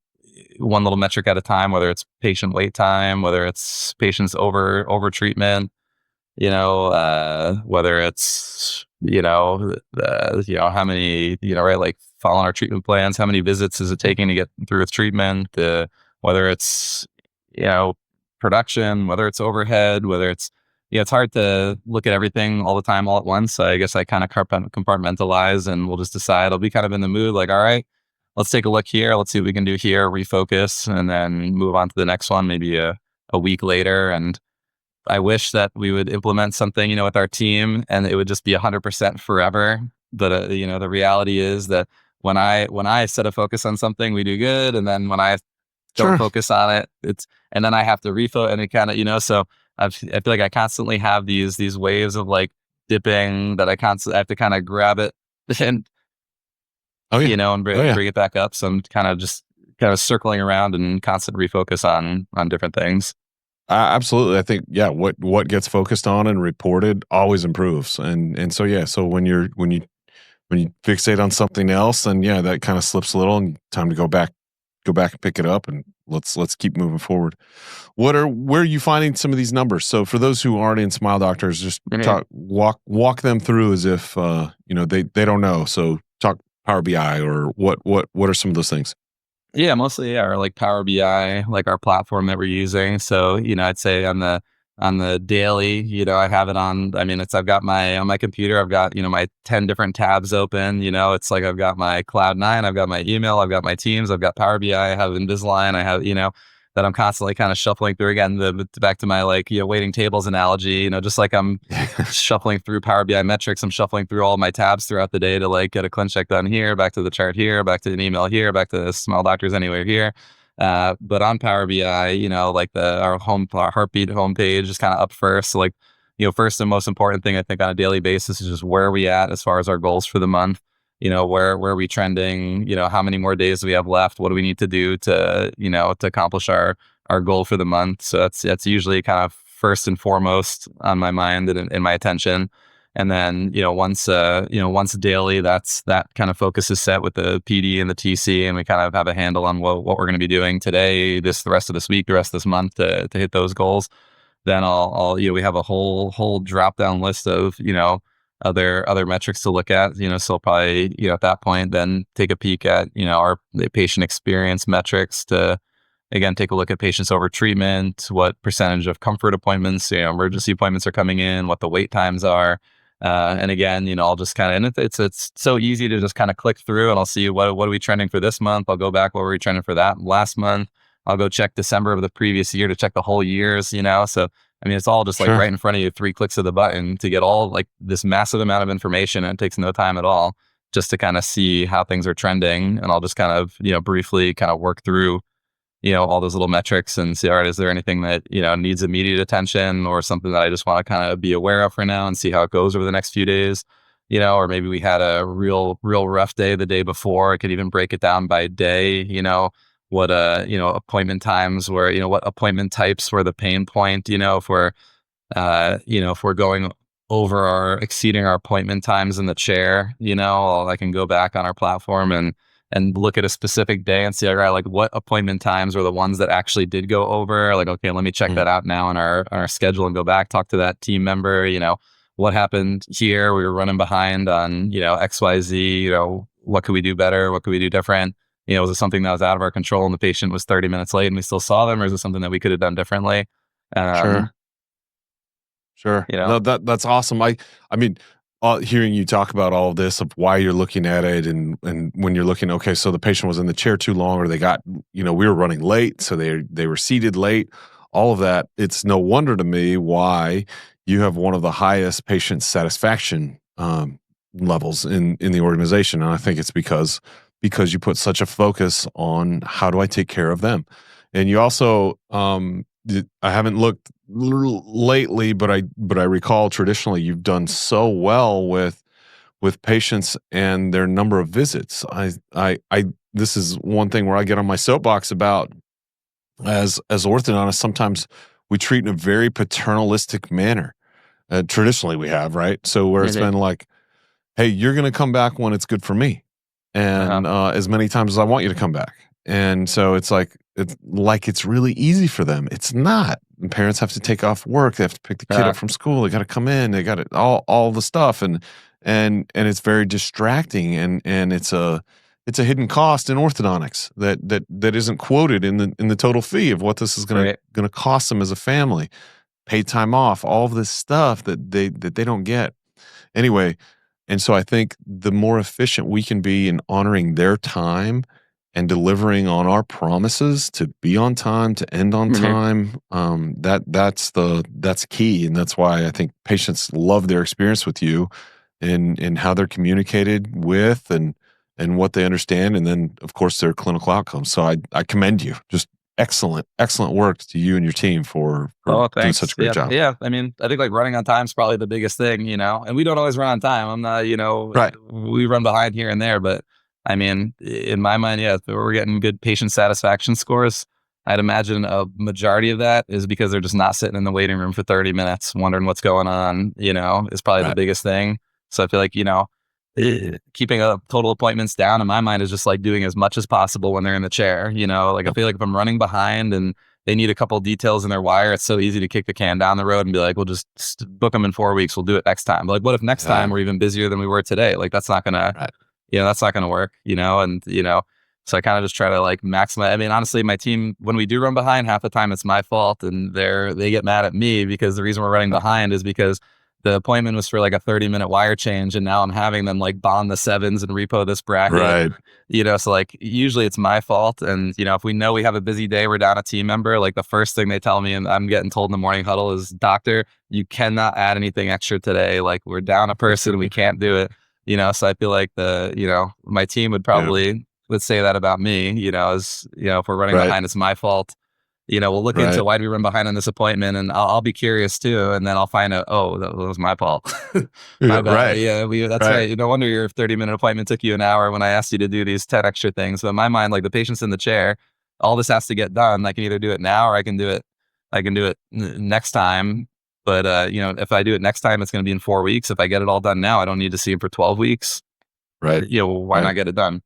Speaker 1: one little metric at a time, whether it's patient wait time, whether it's patients over treatment, whether it's how many right, like following our treatment plans, how many visits is it taking to get through with treatment, whether it's you know production, whether it's overhead, whether it's it's hard to look at everything all the time all at once. So I guess I kind of compartmentalize, and we'll just decide. I'll be kind of in the mood like, all right, let's take a look here, let's see what we can do here, refocus, and then move on to the next one maybe a week later. And I wish that we would implement something, with our team, and it would just be 100% forever. But the reality is that when I set a focus on something, we do good, and then when I don't
Speaker 2: sure.
Speaker 1: focus on it, and then I have to refo, and it kind of so I feel like I constantly have these waves of like dipping that I have to kind of grab it and
Speaker 2: Oh yeah.
Speaker 1: and
Speaker 2: Oh yeah.
Speaker 1: bring it back up. So I'm kind of circling around and constant refocus on different things.
Speaker 2: Absolutely. I think yeah. What gets focused on and reported always improves. And so yeah. So when you fixate on something else, then yeah, that kind of slips a little, and time to go back and pick it up, and let's keep moving forward. Where are you finding some of these numbers? So for those who aren't in Smile Doctors, just walk them through as if they don't know. So talk Power BI, or what are some of those things?
Speaker 1: Yeah, mostly yeah, or like Power BI, like our platform that we're using. So, I'd say on the daily, I have it on. I mean, I've got my on my computer, I've got, my 10 different tabs open. It's like I've got my Cloud9, I've got my email, I've got my Teams, I've got Power BI, I have Invisalign, I have, that I'm constantly kind of shuffling through again, back to my like, waiting tables analogy, just like I'm shuffling through Power BI metrics. I'm shuffling through all my tabs throughout the day to like get a clean check done here, back to the chart here, back to an email here, back to Small Doctors Anywhere here. But on Power BI, like our heartbeat homepage is kind of up first. So like, first and most important thing I think on a daily basis is just where are we at as far as our goals for the month. Where are we trending? How many more days do we have left? What do we need to do to accomplish our goal for the month? So that's usually kind of first and foremost on my mind and in my attention. And then, once daily, that kind of focus is set with the PD and the TC, and we kind of have a handle on what we're going to be doing today, the rest of this week, the rest of this month to hit those goals. Then we have a whole drop down list of, other metrics to look at, so I'll probably, at that point, then take a peek at, the patient experience metrics to, again, take a look at patients over treatment, what percentage of comfort appointments, emergency appointments are coming in, what the wait times are. And again, I'll just kind of, and it's so easy to just kind of click through, and I'll see what are we trending for this month. I'll go back, what were we trending for that last month? I'll go check December of the previous year to check the whole years, So, I mean, it's all just like
Speaker 2: Sure.
Speaker 1: right in front of you, 3 clicks of the button to get all like this massive amount of information. And it takes no time at all just to kind of see how things are trending. And I'll just kind of, briefly kind of work through, all those little metrics and see, all right, is there anything that, needs immediate attention or something that I just want to kind of be aware of for now and see how it goes over the next few days, or maybe we had a real rough day the day before. I could even break it down by day, what, appointment times were, what appointment types were the pain point, if we're going over or exceeding our appointment times in the chair, I can go back on our platform and look at a specific day and see, all right, like what appointment times are the ones that actually did go over. Like, okay, let me check that out now on our schedule and go back, talk to that team member, what happened here? We were running behind on, XYZ, what could we do better? What could we do different? Was it something that was out of our control and the patient was 30 minutes late and we still saw them, or is it something that we could have done differently?
Speaker 2: Sure. Sure.
Speaker 1: You know,
Speaker 2: No, that's awesome. I mean, hearing you talk about all of this of why you're looking at it, and when you're looking, okay, so the patient was in the chair too long, or they got, we were running late, so they were seated late. All of that. It's no wonder to me why you have one of the highest patient satisfaction levels in the organization, and I think it's because you put such a focus on how do I take care of them, and you also I haven't looked lately, but I recall traditionally you've done so well with patients and their number of visits. I this is one thing where I get on my soapbox about as orthodontists. Sometimes we treat in a very paternalistic manner. Traditionally, we have, right? So where it's been like, hey, you're going to come back when it's good for me, and as many times as I want you to come back. And so it's really easy for them. It's not. And parents have to take off work. They have to pick the kid up from school. They got to come in. They got it all the stuff, and it's very distracting. And it's a hidden cost in orthodontics that isn't quoted in the total fee of what this is going to cost them as a family. Paid time off, all of this stuff that they don't get anyway. And so I think the more efficient we can be in honoring their time and delivering on our promises to be on time, to end on time, that's key. And that's why I think patients love their experience with you and how they're communicated with and what they understand. And then of course their clinical outcomes. So I commend you. Just excellent work to you and your team for doing such a great job.
Speaker 1: Yeah. I mean, I think like running on time is probably the biggest thing, and we don't always run on time. I'm not,
Speaker 2: Right.
Speaker 1: we run behind here and there, but I mean, in my mind, yeah, if we're getting good patient satisfaction scores, I'd imagine a majority of that is because they're just not sitting in the waiting room for 30 minutes wondering what's going on, is probably the biggest thing. So I feel like, keeping total appointments down in my mind is just like doing as much as possible when they're in the chair, like I feel like if I'm running behind and they need a couple of details in their wire, it's so easy to kick the can down the road and be like, we'll just book them in 4 weeks. We'll do it next time. But like, what if next time we're even busier than we were today? Like, that's not going to, that's not going to work, so I kind of just try to like maximize. I mean, honestly, my team, when we do run behind, half the time it's my fault and they get mad at me because the reason we're running behind is because the appointment was for like a 30-minute wire change, and now I'm having them like bond the sevens and repo this bracket.
Speaker 2: Right.
Speaker 1: So like usually it's my fault. And, if we know we have a busy day, we're down a team member, like the first thing they tell me, and I'm getting told in the morning huddle, is, doctor, you cannot add anything extra today. Like, we're down a person, we can't do it. So I feel like my team would probably would say that about me, as, if we're running behind, it's my fault. We'll look into why do we run behind on this appointment, and I'll be curious too. And then I'll find out, oh, that was my fault. My bad.
Speaker 2: Right.
Speaker 1: Yeah, that's right. No wonder your 30-minute appointment took you an hour when I asked you to do these 10 extra things. So in my mind, like, the patient's in the chair, all this has to get done. I can either do it now or I can do it next time. But, if I do it next time, it's going to be in 4 weeks. If I get it all done now, I don't need to see him for 12 weeks.
Speaker 2: Right.
Speaker 1: Why
Speaker 2: Right.
Speaker 1: not get it done?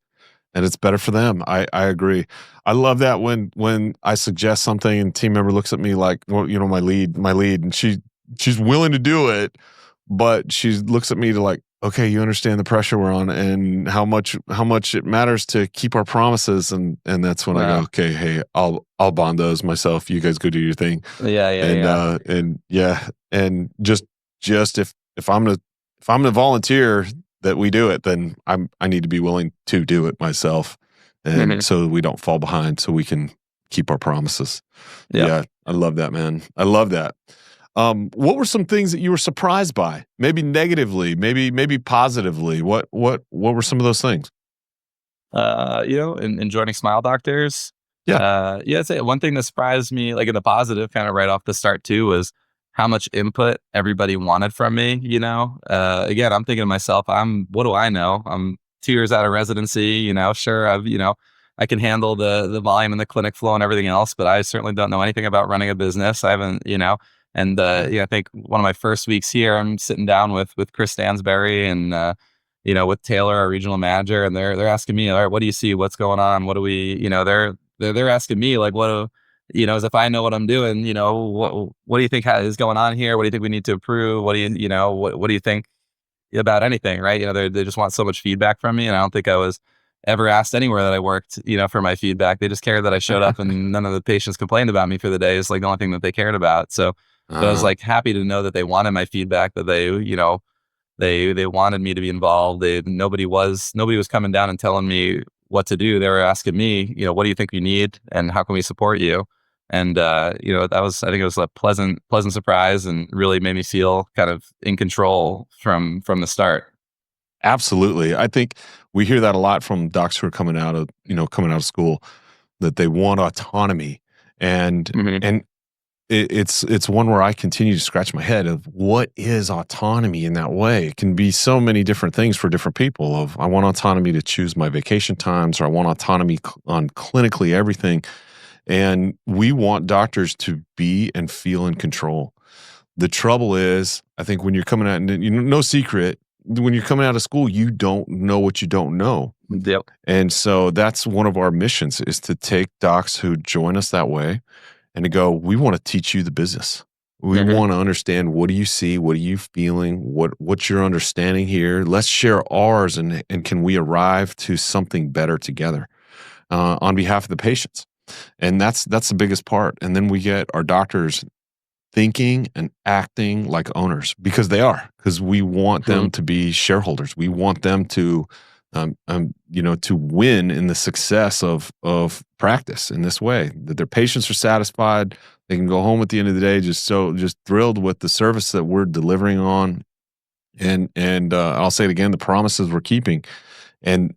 Speaker 2: And it's better for them. I agree. I love that when I suggest something and team member looks at me like, well, my lead, and she's willing to do it, but she looks at me to like, okay, you understand the pressure we're on and how much it matters to keep our promises, and that's when I go,
Speaker 1: Yeah.
Speaker 2: okay, hey, I'll bond those myself. You guys go do your thing,
Speaker 1: Yeah, yeah,
Speaker 2: and
Speaker 1: yeah.
Speaker 2: and yeah, and just if I'm gonna volunteer that we do it, then I need to be willing to do it myself, and
Speaker 1: Mhm.
Speaker 2: so we don't fall behind, so we can keep our promises.
Speaker 1: Yep.
Speaker 2: Yeah, I love that, man. I love that. What were some things that you were surprised by? Maybe negatively, maybe positively. What were some of those things?
Speaker 1: In joining Smile Doctors,
Speaker 2: Yeah.
Speaker 1: yeah, I'd say one thing that surprised me, like in the positive, kind of right off the start too, was how much input everybody wanted from me. Again, I'm thinking to myself, what do I know? I'm 2 years out of residency. Sure, I can handle the volume and the clinic flow and everything else, but I certainly don't know anything about running a business. I haven't, and
Speaker 2: Right.
Speaker 1: I think one of my first weeks here, I'm sitting down with Chris Stansberry and with Taylor, our regional manager, and they're asking me, all right, what do you see? What's going on? What do we, they're asking me like, as if I know what I'm doing, what do you think is going on here? What do you think we need to improve? What do what do you think about anything? Right? They just want so much feedback from me, and I don't think I was ever asked anywhere that I worked, for my feedback. They just cared that I showed up and none of the patients complained about me for the day. It's like the only thing that they cared about. So I was
Speaker 2: Uh,
Speaker 1: like happy to know that they wanted my feedback, that they wanted me to be involved. Nobody was coming down and telling me what to do. They were asking me, what do you think you need and how can we support you? And that was, I think it was a pleasant surprise and really made me feel kind of in control from the start.
Speaker 2: Absolutely. I think we hear that a lot from docs who are coming out of school, that they want autonomy, and
Speaker 1: Hmm.
Speaker 2: and it's one where I continue to scratch my head of what is autonomy in that way. It can be so many different things for different people. Of I want autonomy to choose my vacation times, or I want autonomy on clinically everything. And we want doctors to be and feel in control. The trouble is, I think when you're coming out, and no secret, when you're coming out of school, you don't know what you don't know.
Speaker 1: Yep.
Speaker 2: And so that's one of our missions, is to take docs who join us that way and to go, we want to teach you the business. We
Speaker 1: Hmm.
Speaker 2: want to understand, what do you see? What are you feeling? What's your understanding here? Let's share ours, and can we arrive to something better together on behalf of the patients? And that's the biggest part. And then we get our doctors thinking and acting like owners, because they are, because we want
Speaker 1: Hmm.
Speaker 2: them to be shareholders. We want them to win in the success of practice in this way, that their patients are satisfied. They can go home at the end of the day just thrilled with the service that we're delivering on. And I'll say it again, the promises we're keeping, and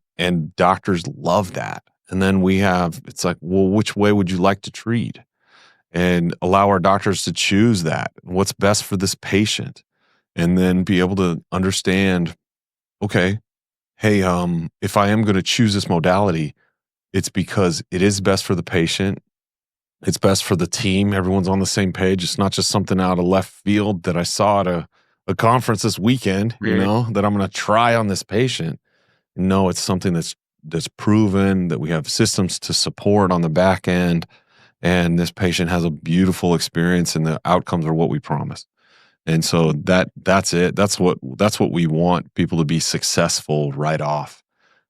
Speaker 2: doctors love that. And then it's like, well, which way would you like to treat? And allow our doctors to choose that, what's best for this patient, and then be able to understand, okay, hey, if I am going to choose this modality, it's because it is best for the patient. It's best for the team. Everyone's on the same page. It's not just something out of left field that I saw at a conference this weekend, that I'm going to try on this patient. No, it's something that's proven, that we have systems to support on the back end, and this patient has a beautiful experience, and the outcomes are what we promised. And so that's it. That's what we want people to be successful right off.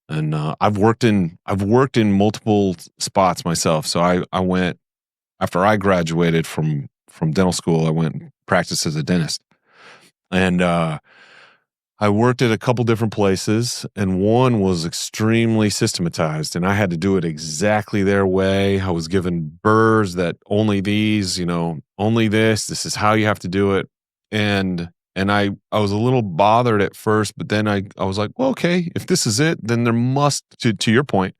Speaker 2: And I've worked in multiple spots myself. So I went, after I graduated from dental school, I went and practiced as a dentist. And I worked at a couple different places, and one was extremely systematized, and I had to do it exactly their way. I was given burrs that only these, only this is how you have to do it. And I was a little bothered at first, but then I was like, well, okay, if this is it, then there must, to your point,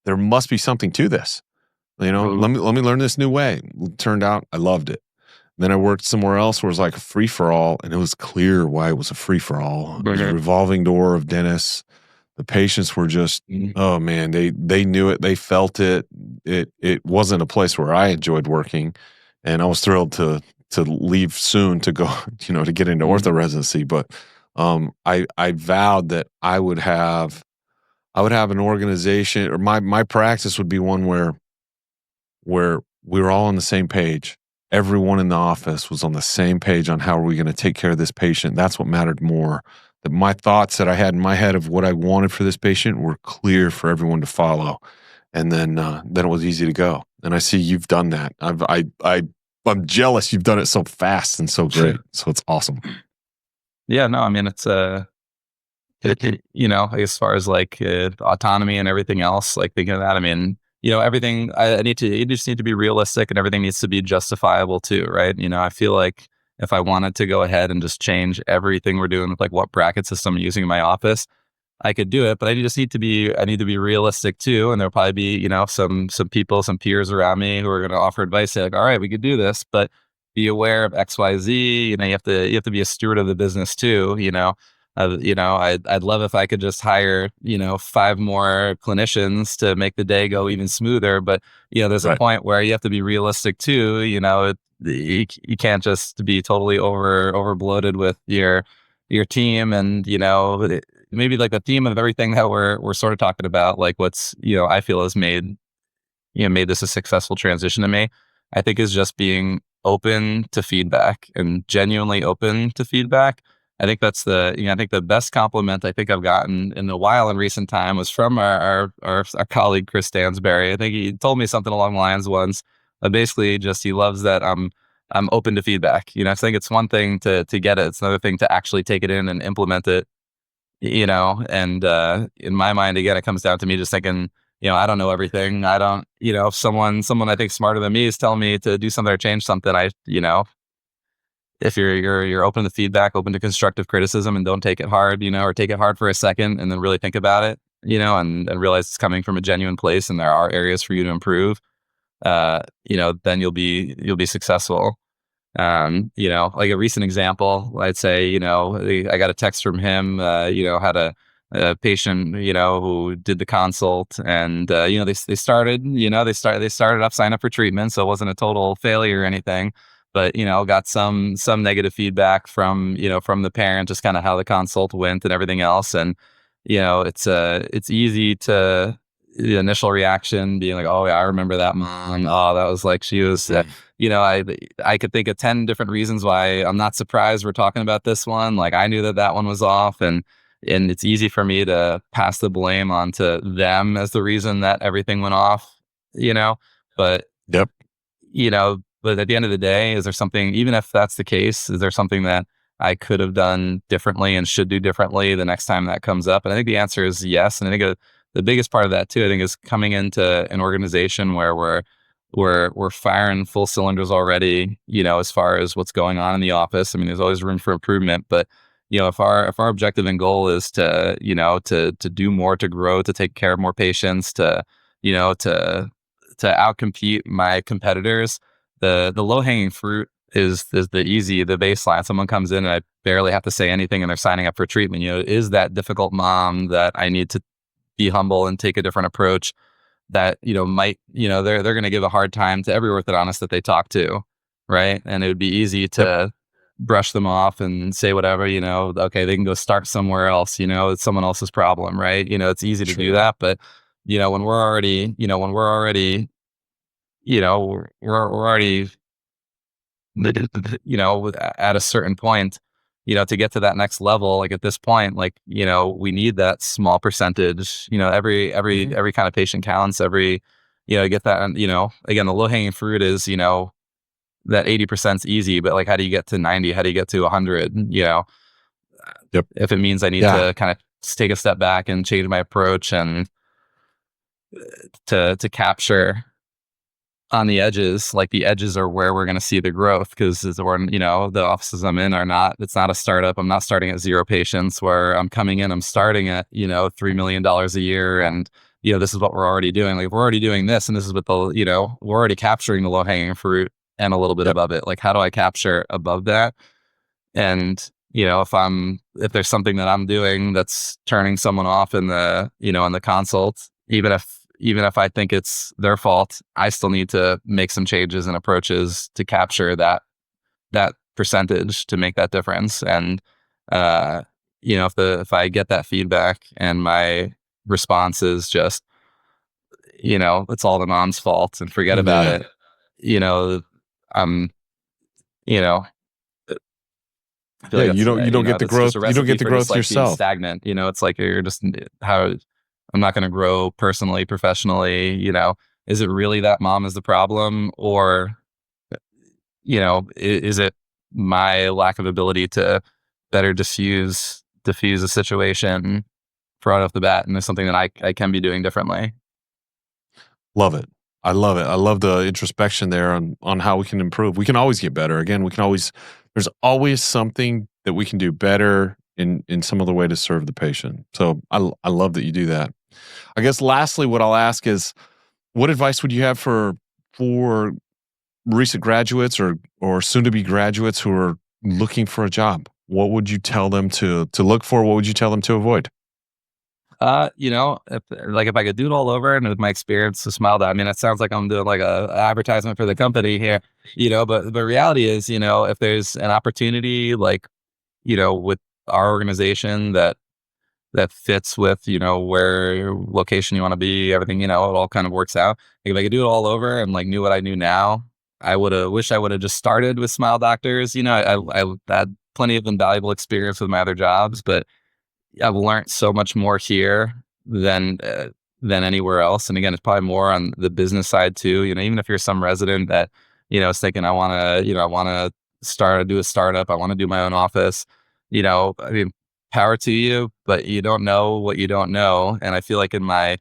Speaker 2: there must be something to this. Let me learn this new way. Turned out I loved it. Then I worked somewhere else where it was like a free for all, and it was clear why it was a free for all. It was a revolving door of dentists. The patients were just, oh man, they knew it, they felt it. It wasn't a place where I enjoyed working, and I was thrilled to leave soon to go, to get into ortho residency. But I vowed that I would have an organization, or my practice would be one where we were all on the same page. Everyone in the office was on the same page on how are we going to take care of this patient. That's what mattered more. That my thoughts that I had in my head of what I wanted for this patient were clear for everyone to follow, and then it was easy to go. And I see you've done that. I'm jealous you've done it so fast and so great. So it's awesome.
Speaker 1: Yeah, no, I mean, it's as far as like autonomy and everything else, like thinking of that, I mean, everything you just need to be realistic, and everything needs to be justifiable too, right? I feel like if I wanted to go ahead and just change everything we're doing with like what bracket system I'm using in my office, I could do it, but I need to be realistic too. And there'll probably be, some people, some peers around me who are going to offer advice, say like, all right, we could do this, but be aware of X, Y, Z. You have to be a steward of the business too. I'd love if I could just hire, 5 more clinicians to make the day go even smoother. But, there's a point where you have to be realistic too. You can't just be totally over bloated with your team. And, maybe like the theme of everything that we're sort of talking about, like what's, I feel has made this a successful transition to me, I think, is just being open to feedback and genuinely open to feedback. I think that's I think the best compliment I think I've gotten in a while in recent time was from our colleague, Chris Stansberry. I think he told me something along the lines once, basically just, he loves that I'm open to feedback. I think it's one thing to get it. It's another thing to actually take it in and implement it, and in my mind, again, it comes down to me just thinking, I don't know everything. I don't, if someone I think smarter than me is telling me to do something or change something, if you're open to feedback, open to constructive criticism, and don't take it hard, or take it hard for a second and then really think about it, and realize it's coming from a genuine place and there are areas for you to improve, then you'll be successful. Like a recent example, I'd say, I got a text from him, had a patient, who did the consult, and, they started up, sign up for treatment. So it wasn't a total failure or anything, but, got some negative feedback from the parent, just kind of how the consult went and everything else. And, it's easy to, the initial reaction being like, oh yeah, I remember that mom. Oh, that was like, she was, I could think of 10 different reasons why I'm not surprised we're talking about this one. Like, I knew that one was off, and it's easy for me to pass the blame onto them as the reason that everything went off, but,
Speaker 2: Yep.
Speaker 1: But at the end of the day, is there something, even if that's the case, is there something that I could have done differently and should do differently the next time that comes up? And I think the answer is yes. And I think the biggest part of that too, I think, is coming into an organization where we're firing full cylinders already, as far as what's going on in the office. I mean, there's always room for improvement, but if our objective and goal is to do more, to grow, to take care of more patients, to outcompete my competitors, the low hanging fruit is the baseline. Someone comes in and I barely have to say anything and they're signing up for treatment. Is that difficult mom that I need to be humble and take a different approach, that might, they're going to give a hard time to every orthodontist that they talk to, right? And it would be easy to brush them off and say whatever, okay, they can go start somewhere else, it's someone else's problem, right? It's easy to do that, but when we're already at a certain point, to get to that next level, like at this point, like, we need that small percentage, every kind of patient counts, get that. And, again, the low hanging fruit is, that 80% is easy, but like, how do you get to 90? How do you get to 100? If it means I need to kind of take a step back and change my approach and to capture on the edges, like the edges are where we're going to see the growth, because the offices I'm in it's not a startup. I'm not starting at 0 patients, where I'm coming in, I'm starting at, $3 million a year. And, this is what we're already doing. Like, we're already doing this, and this is what we're already capturing the low hanging fruit and a little bit above it. Like, how do I capture above that? And, if there's something that I'm doing that's turning someone off in the, in the consult, even if I think it's their fault, I still need to make some changes and approaches to capture that that percentage to make that difference. And, uh, if I get that feedback and my response is just, it's all the mom's fault and forget about
Speaker 2: Yeah.
Speaker 1: it, you know, I'm, you know, I feel
Speaker 2: Yeah,
Speaker 1: like that's,
Speaker 2: you don't get the
Speaker 1: that's just
Speaker 2: growth.
Speaker 1: a
Speaker 2: You don't
Speaker 1: recipe
Speaker 2: get the
Speaker 1: for just
Speaker 2: growth
Speaker 1: like being
Speaker 2: yourself.
Speaker 1: stagnant. It's like you're just how I'm not going to grow personally, professionally. Is it really that mom is the problem, or is it my lack of ability to better diffuse a situation right off the bat, and there's something that I can be doing differently.
Speaker 2: Love it. I love it. I love the introspection there on how we can improve. We can always get better. Again, we can always there's always something that we can do better in some other way to serve the patient. So I love that you do that. I guess lastly, what I'll ask is, what advice would you have for recent graduates or soon to be graduates who are looking for a job? What would you tell them to look for? What would you tell them to avoid?
Speaker 1: If I could do it all over and with my experience to smile down, I mean, it sounds like I'm doing like a advertisement for the company here, but reality is, if there's an opportunity like, with our organization that fits with, where location you want to be, everything, it all kind of works out. Like, if I could do it all over and like knew what I knew now, I would have just started with Smile Doctors. I had plenty of invaluable experience with my other jobs, but I've learned so much more here than anywhere else. And again, it's probably more on the business side too. Even if you're some resident that is thinking, I want to do a startup, I want to do my own office. I mean, power to you, but you don't know what you don't know. And I feel like in my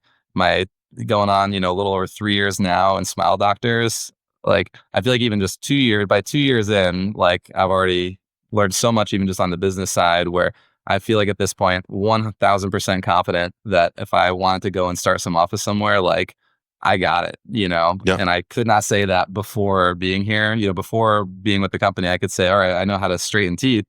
Speaker 1: going on, a little over 3 years now in Smile Doctors, like I feel like even just 2 years, by 2 years in, like I've already learned so much, even just on the business side, where I feel like at this point, 1000% confident that if I wanted to go and start some office somewhere, like I got it,
Speaker 2: Yeah.
Speaker 1: and I could not say that before being here. Before being with the company, I could say, all right, I know how to straighten teeth,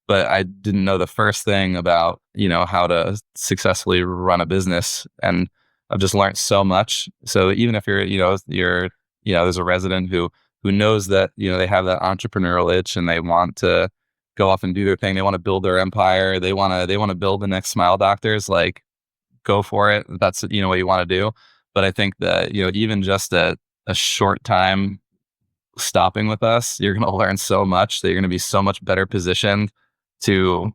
Speaker 1: but I didn't know the first thing about, how to successfully run a business. And I've just learned so much. So even if there's a resident who knows that, they have that entrepreneurial itch and they want to go off and do their thing. They want to build their empire. They want to build the next Smile Doctors, like go for it. That's, what you want to do. But I think that, even just a short time stopping with us, you're going to learn so much that you're going to be so much better positioned to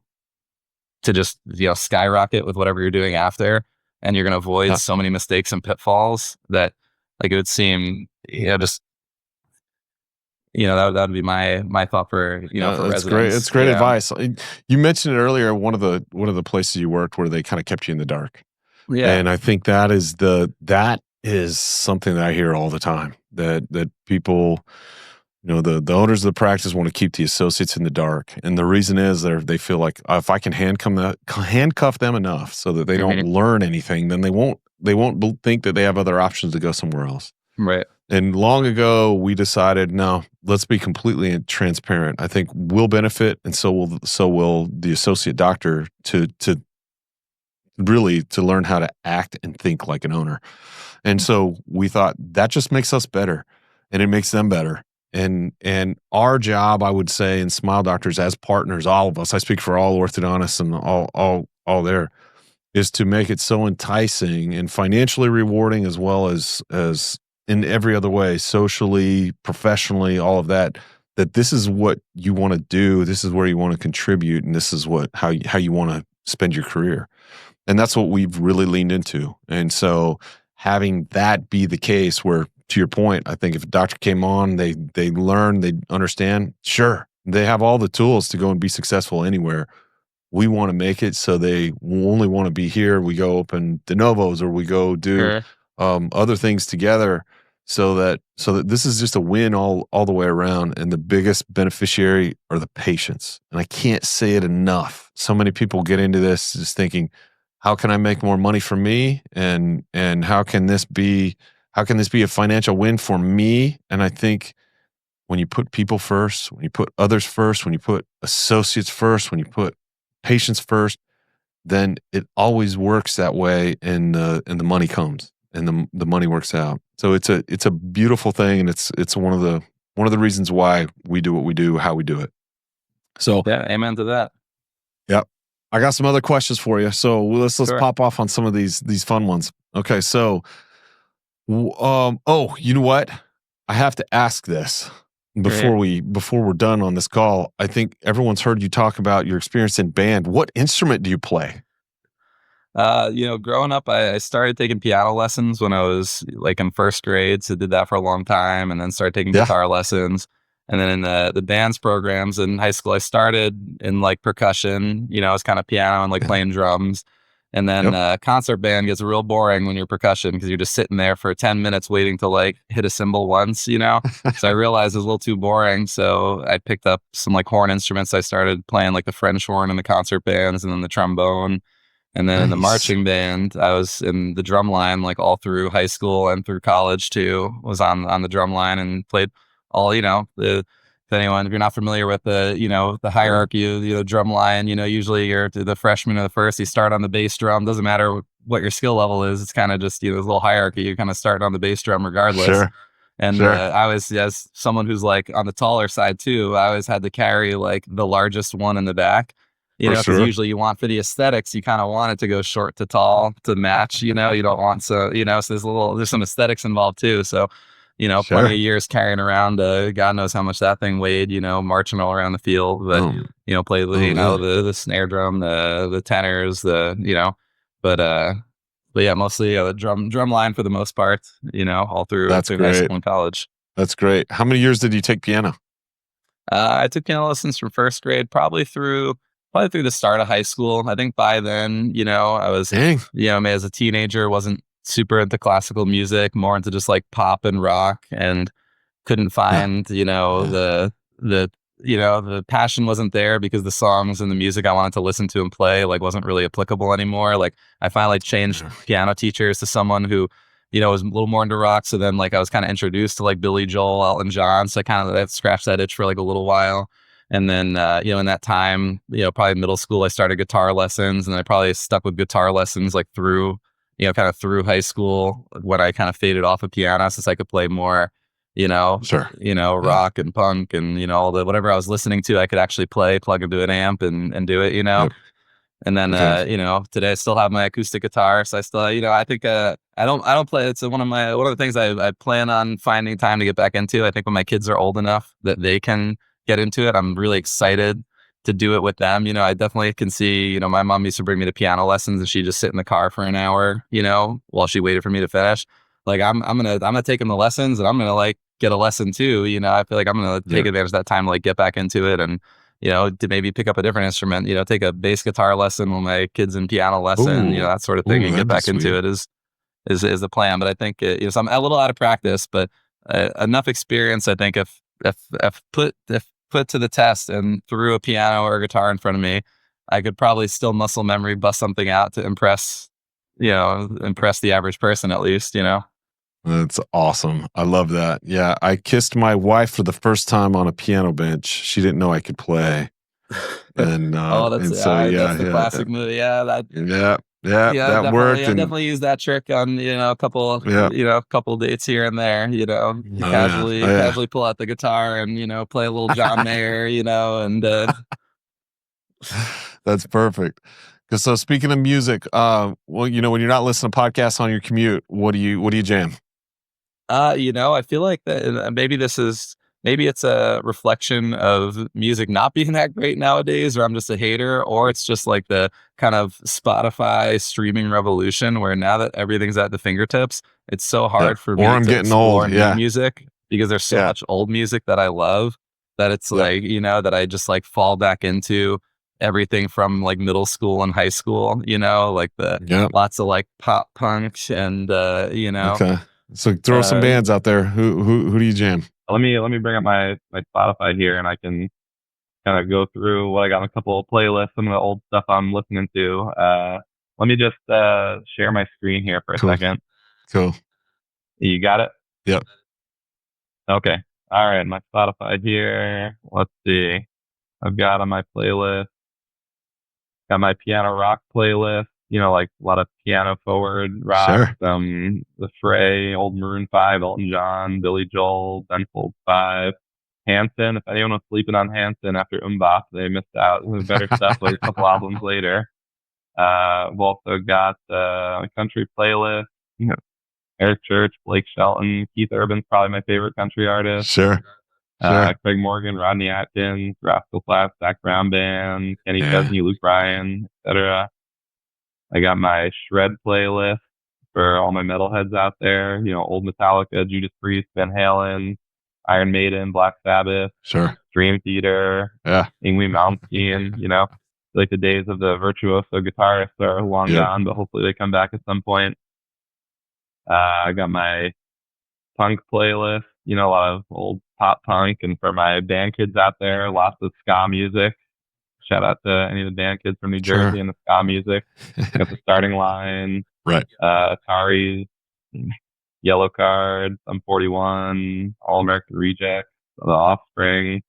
Speaker 1: just skyrocket with whatever you're doing after, and you're going to avoid
Speaker 2: Yeah.
Speaker 1: so many mistakes and pitfalls that, like, it would seem, just that would be my thought for
Speaker 2: Yeah,
Speaker 1: for
Speaker 2: that's great.
Speaker 1: residents.
Speaker 2: It's great advice. You mentioned it earlier, one of the places you worked where they kind of kept you in the dark.
Speaker 1: Yeah.
Speaker 2: And I think that is something that I hear all the time, that people, the owners of the practice want to keep the associates in the dark. And the reason is they feel like, if I can handcuff them enough so that they don't
Speaker 1: Mhm.
Speaker 2: learn anything, then they won't think that they have other options to go somewhere else.
Speaker 1: Right.
Speaker 2: And long ago, we decided, no, let's be completely transparent. I think we'll benefit, and so will the associate doctor to really to learn how to act and think like an owner. And so we thought that just makes us better, and it makes them better. And our job, I would say, in Smile Doctors as partners, all of us, I speak for all orthodontists and all there, is to make it so enticing and financially rewarding, as well as in every other way, socially, professionally, all of that, that this is what you want to do, this is where you want to contribute, and this is how you want to spend your career. And that's what we've really leaned into. And so having that be the case, where, to your point, I think if a doctor came on, they learn, they understand, sure, they have all the tools to go and be successful anywhere. We want to make it so they only want to be here. We go open de novos, or we go do
Speaker 1: Sure.
Speaker 2: other things together, so that this is just a win all the way around. And the biggest beneficiary are the patients. And I can't say it enough. So many people get into this just thinking, how can I make more money for me? And how can this be a financial win for me? And I think when you put people first, when you put others first, when you put associates first, when you put patients first, then it always works that way, and the money comes, and the money works out. So it's a beautiful thing, and it's one of one of the reasons why we do what we do, how we do it. So,
Speaker 1: Yeah, amen to that.
Speaker 2: yep. I got some other questions for you. So let's
Speaker 1: Sure.
Speaker 2: pop off on some of these fun ones. Okay, so oh, you know what? I have to ask this
Speaker 1: Great.
Speaker 2: before we're done on this call. I think everyone's heard you talk about your experience in band. What instrument do you play?
Speaker 1: Growing up, I started taking piano lessons when I was like in first grade. So did that for a long time and then started taking
Speaker 2: Yeah.
Speaker 1: guitar lessons. And then in the bands programs in high school, I started in like percussion, I was kind of piano and like
Speaker 2: Yeah.
Speaker 1: playing drums. And then
Speaker 2: Yep.
Speaker 1: concert band gets real boring when you're percussion because you're just sitting there for 10 minutes waiting to like hit a cymbal once. So I realized it was a little too boring. So I picked up some like horn instruments. I started playing like the French horn in the concert bands and then the trombone. And then in the
Speaker 2: Nice.
Speaker 1: marching band, I was in the drum line like all through high school and through college too. Was on the drum line and played all, if you're not familiar with the hierarchy of drum line, usually you're the freshman or the first, you start on the bass drum. Doesn't matter what your skill level is. It's kind of just this little hierarchy. You're kind of starting on the bass drum regardless.
Speaker 2: Sure.
Speaker 1: And
Speaker 2: Sure.
Speaker 1: I was, as someone who's like on the taller side too, I always had to carry like the largest one in the back,
Speaker 2: For
Speaker 1: because
Speaker 2: sure.
Speaker 1: usually you want for the aesthetics, you kind of want it to go short to tall to match, you don't want so there's some aesthetics involved too. So, plenty
Speaker 2: Sure.
Speaker 1: of years carrying around, God knows how much that thing weighed, marching all around the field, but,
Speaker 2: Oh,
Speaker 1: play the,
Speaker 2: oh, really?
Speaker 1: the snare drum, the tenors, but, uh, but yeah, mostly the drum line for the most part, all
Speaker 2: That's
Speaker 1: through high
Speaker 2: great.
Speaker 1: school and college.
Speaker 2: That's great. How many years did you take piano?
Speaker 1: I took piano lessons from first grade, probably through the start of high school. I think by then, I was,
Speaker 2: Dang.
Speaker 1: as a teenager, wasn't super into classical music, more into just like pop and rock, and couldn't
Speaker 2: Huh.
Speaker 1: find,
Speaker 2: Yeah.
Speaker 1: the passion wasn't there because the songs and the music I wanted to listen to and play like wasn't really applicable anymore. Like I finally changed
Speaker 2: Yeah.
Speaker 1: piano teachers to someone who, was a little more into rock. So then like I was kind of introduced to like Billy Joel, Elton John. So I kind of that scratched that itch for like a little while. And then, in that time, probably middle school, I started guitar lessons, and I probably stuck with guitar lessons like through, kind of through high school when I kind of faded off of piano since I could play more, you know,
Speaker 2: Sure. Yeah.
Speaker 1: rock and punk and, all the whatever I was listening to, I could actually plug into an amp and do it.
Speaker 2: Yep.
Speaker 1: And then,
Speaker 2: Okay.
Speaker 1: today I still have my acoustic guitar. So I still, I think, I don't play. It's one of the things I plan on finding time to get back into. I think when my kids are old enough that they can get into it, I'm really excited to do it with them. I definitely can see, my mom used to bring me to piano lessons and she'd just sit in the car for an hour, while she waited for me to finish. Like I'm gonna take them to lessons and I'm gonna like get a lesson too. I feel like I'm gonna take
Speaker 2: Yeah.
Speaker 1: advantage of that time to like get back into it and to maybe pick up a different instrument, take a bass guitar lesson when my kid's in piano lesson,
Speaker 2: Ooh.
Speaker 1: that sort of thing,
Speaker 2: Ooh,
Speaker 1: and get
Speaker 2: that'd be
Speaker 1: back into
Speaker 2: sweet.
Speaker 1: it is the plan. But I think so I'm a little out of practice, but enough experience. I think if put to the test and threw a piano or a guitar in front of me, I could probably still muscle memory bust something out to impress the average person at least.
Speaker 2: That's awesome. I love that. Yeah, I kissed my wife for the first time on a piano bench. She didn't know I could play,
Speaker 1: Oh,
Speaker 2: and so
Speaker 1: that's the
Speaker 2: yeah,
Speaker 1: classic movie. Yeah, that
Speaker 2: yeah, yeah.
Speaker 1: Yeah,
Speaker 2: That
Speaker 1: definitely.
Speaker 2: worked,
Speaker 1: I
Speaker 2: and
Speaker 1: definitely use that trick on,
Speaker 2: yeah,
Speaker 1: a couple dates here and there, you
Speaker 2: oh yeah, oh yeah.
Speaker 1: casually pull out the guitar and, play a little John Mayer, and
Speaker 2: That's perfect. 'Cause so speaking of music, well, when you're not listening to podcasts on your commute, what do you jam?
Speaker 1: I feel like that maybe it's a reflection of music not being that great nowadays, or I'm just a hater, or it's just like the kind of Spotify streaming revolution where now that everything's at the fingertips, it's so
Speaker 2: Yeah.
Speaker 1: hard for
Speaker 2: Or
Speaker 1: me
Speaker 2: I'm
Speaker 1: to
Speaker 2: getting old.
Speaker 1: explore new
Speaker 2: Yeah.
Speaker 1: music because there's so
Speaker 2: Yeah.
Speaker 1: much old music that I love that it's
Speaker 2: Yep.
Speaker 1: like, that I just like fall back into everything from like middle school and high school, like the
Speaker 2: Yep.
Speaker 1: lots of like pop punk and
Speaker 2: Okay. So throw some
Speaker 1: uh
Speaker 2: bands out there. Who do you jam?
Speaker 1: let me bring up my Spotify here, and I can kind of go through what I got in a couple of playlists, some of the old stuff I'm listening to. Let me just share my screen here for a
Speaker 2: Cool.
Speaker 1: second.
Speaker 2: Cool.
Speaker 1: You got it?
Speaker 2: Yep.
Speaker 1: Okay. All right, my Spotify here. Let's see. I've got on my playlist. Got my piano rock playlist. like a lot of piano forward rock,
Speaker 2: Sure.
Speaker 1: The Fray, old Maroon 5, Elton John, Billy Joel, Ben Folds 5, Hanson. If anyone was sleeping on Hanson after Umbop, they missed out. The better stuff was a couple albums later. We've also got a country playlist. Eric Church, Blake Shelton, Keith Urban's probably my favorite country artist.
Speaker 2: Sure. Sure.
Speaker 1: Craig Morgan, Rodney Atkins, Rascal Flatts, Zach Brown Band, Kenny
Speaker 2: Yeah.
Speaker 1: Chesney, Luke Bryan, etc. I got my shred playlist for all my metalheads out there. Old Metallica, Judas Priest, Van Halen, Iron Maiden, Black Sabbath,
Speaker 2: Sure.
Speaker 1: Dream Theater,
Speaker 2: Yeah.
Speaker 1: Yngwie Malmsteen. Like the days of the virtuoso guitarists are long gone, but hopefully they come back at some point. I got my punk playlist, a lot of old pop punk, and for my band kids out there, lots of ska music. Shout out to any of the band kids from New Jersey and the ska music. Got the Starting Line,
Speaker 2: Right.
Speaker 1: Atari, Yellow Card, I'm 41, All American Rejects, The Offspring,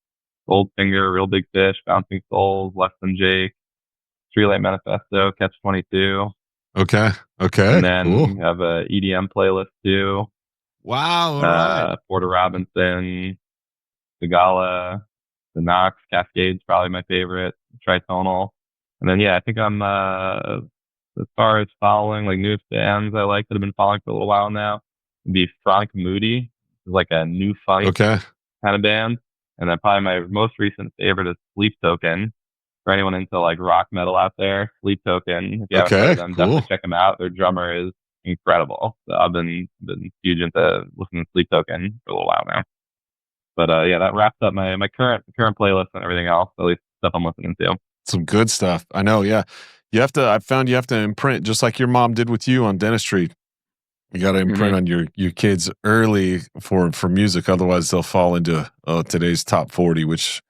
Speaker 1: Goldfinger, Real Big Fish, Bouncing Souls, Less Than Jake, Streetlight Manifesto, Catch 22.
Speaker 2: Okay.
Speaker 1: And then
Speaker 2: Cool.
Speaker 1: have a EDM playlist too.
Speaker 2: Wow. All right.
Speaker 1: Porter Robinson, Segala, The Knox, Cascade's probably my favorite, Tritonal. And then, I think I'm, as far as following, like new bands I like that have been following for a little while now, would be Frank Moody, like a new funk kind of band. And then probably my most recent favorite is Sleep Token. For anyone into like rock metal out there, Sleep Token, if you haven't heard of them, definitely check them out. Their drummer is incredible. So I've been huge into listening to Sleep Token for a little while now. But that wraps up my current playlist and everything else, at least stuff I'm listening to.
Speaker 2: Some good stuff. I know, yeah. I found you have to imprint, just like your mom did with you on dentistry. You got to imprint on your kids early for music. Otherwise they'll fall into today's top 40, which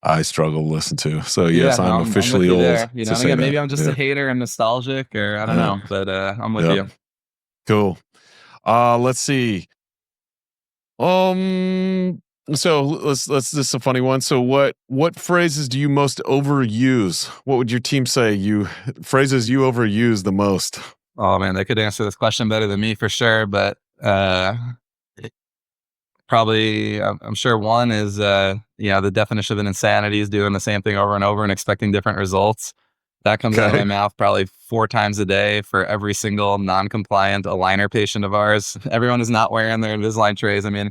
Speaker 2: I struggle to listen to. So yes, I'm officially old.
Speaker 1: There. Again, maybe I'm just a hater and nostalgic, or I don't know, but I'm with you.
Speaker 2: Cool. Let's see. So let's this is a funny one. So what phrases do you most overuse? What would your team say phrases you overuse the most?
Speaker 1: Oh man, they could answer this question better than me for sure, but probably I'm sure one is the definition of an insanity is doing the same thing over and over and expecting different results. That comes out of my mouth probably 4 times a day for every single non-compliant aligner patient of ours. Everyone is not wearing their Invisalign trays. I mean,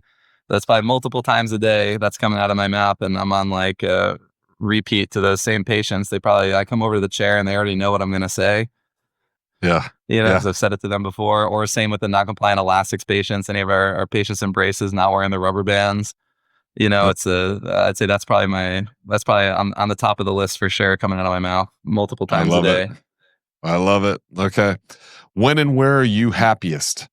Speaker 1: that's probably multiple times a day that's coming out of my mouth, and I'm on like repeat to those same patients. I come over to the chair and they already know what I'm going to say.
Speaker 2: Yeah.
Speaker 1: Because I've said it to them before. Or same with the non-compliant elastics patients. Any of our patients in braces not wearing the rubber bands. It's I'd say that's probably on the top of the list for sure, coming out of my mouth multiple times a day.
Speaker 2: I love it. Okay. When and where are you happiest?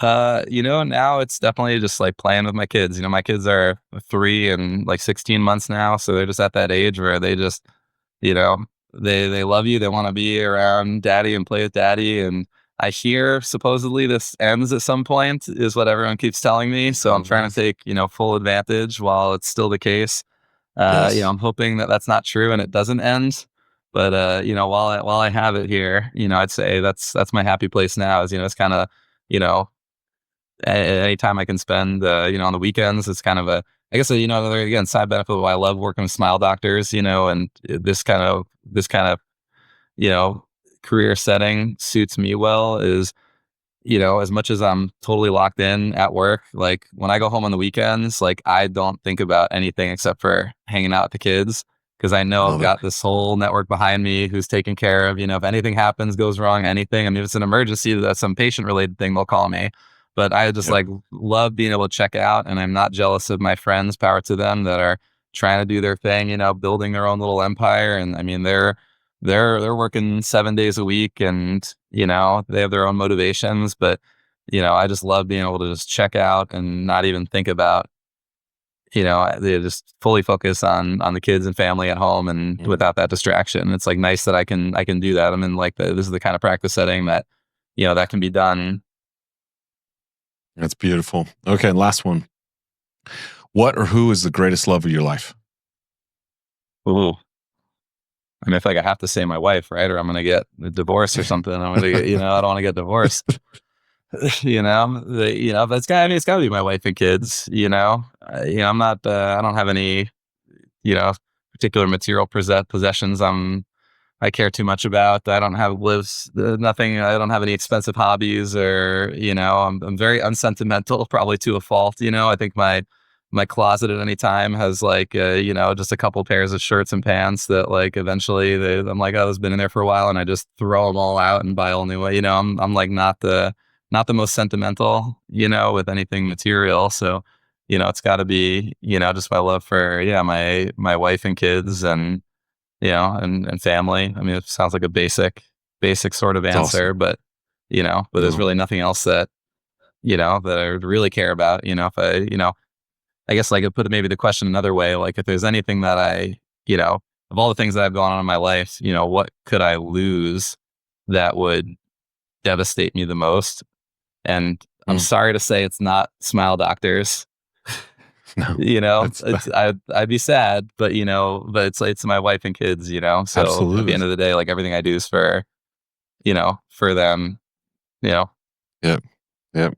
Speaker 1: Now it's definitely just like playing with my kids. My kids are 3 and like 16 months now. So they're just at that age where they just, they love you. They want to be around daddy and play with daddy. And I hear supposedly this ends at some point is what everyone keeps telling me. So I'm trying to take, full advantage while it's still the case. I'm hoping that that's not true and it doesn't end. But, while I have it here, I'd say that's my happy place now is, it's kind of, anytime I can spend, on the weekends, it's kind of I guess, again, side benefit of why I love working with smile doctors, and this kind of, career setting suits me well is, as much as I'm totally locked in at work, like when I go home on the weekends, like I don't think about anything except for hanging out with the kids. Cause I know I've got this whole network behind me who's taking care of, if anything happens, goes wrong, anything. I mean, if it's an emergency, that's some patient related thing, they'll call me. But I just love being able to check out, and I'm not jealous of my friends, power to them, that are trying to do their thing, building their own little empire. And I mean, they're working 7 days a week, and they have their own motivations. But I just love being able to just check out and not even think about, they just fully focus on the kids and family at home, and without that distraction. It's like nice that I can do that. I'm in like this is the kind of practice setting that that can be done.
Speaker 2: That's beautiful. Okay, last one. What or who is the greatest love of your life?
Speaker 1: Ooh. I mean, I feel like I have to say my wife, right? Or I'm going to get a divorce or something. I'm going to get, I don't want to get divorced. But it's got to be my wife and kids. I'm not. I don't have any, particular material possessions. I care too much about. I don't have nothing. I don't have any expensive hobbies, or I'm very unsentimental, probably to a fault. I think my closet at any time has like just a couple pairs of shirts and pants that like eventually I'm like, oh, it's been in there for a while, and I just throw them all out and buy all new. I'm like not the most sentimental, with anything material. So, it's got to be, just my love for my wife and kids, and and family. I mean, it sounds like a basic sort of answer,
Speaker 2: awesome.
Speaker 1: but there's really nothing else that that I really care about. If I guess like I put maybe the question another way, like if there's anything that of all the things that I've gone on in my life, what could I lose that would devastate me the most? And I'm sorry to say it's not smile doctors.
Speaker 2: No,
Speaker 1: I'd be sad, but but it's my wife and kids, so
Speaker 2: absolutely.
Speaker 1: at the end of the day, like everything I do is for for them.
Speaker 2: Yep.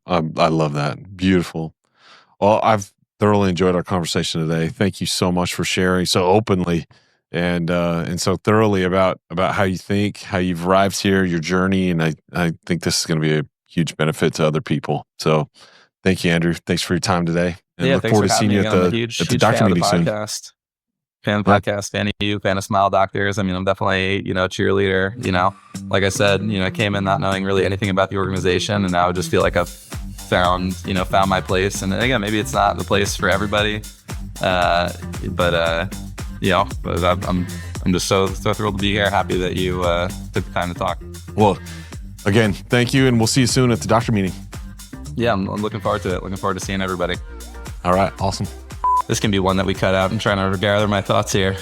Speaker 2: I love that. Beautiful. Well, I've thoroughly enjoyed our conversation today. Thank you so much for sharing so openly and so thoroughly about how you think, how you've arrived here, your journey, and I think this is going to be a huge benefit to other people. So thank you, Andrew. Thanks for your time today, and look forward to seeing you at the doctor meeting soon.
Speaker 1: Fan of the podcast, fan of you, fan of Smile Doctors. I mean, I'm definitely, a cheerleader. Like I said, I came in not knowing really anything about the organization, and now I just feel like I've found my place. And again, maybe it's not the place for everybody, but I'm just so thrilled to be here. Happy that you took the time to talk.
Speaker 2: Well, again, thank you, and we'll see you soon at the doctor meeting.
Speaker 1: Yeah, I'm looking forward to it. Looking forward to seeing everybody.
Speaker 2: All right, awesome.
Speaker 1: This can be one that we cut out and trying to gather my thoughts here.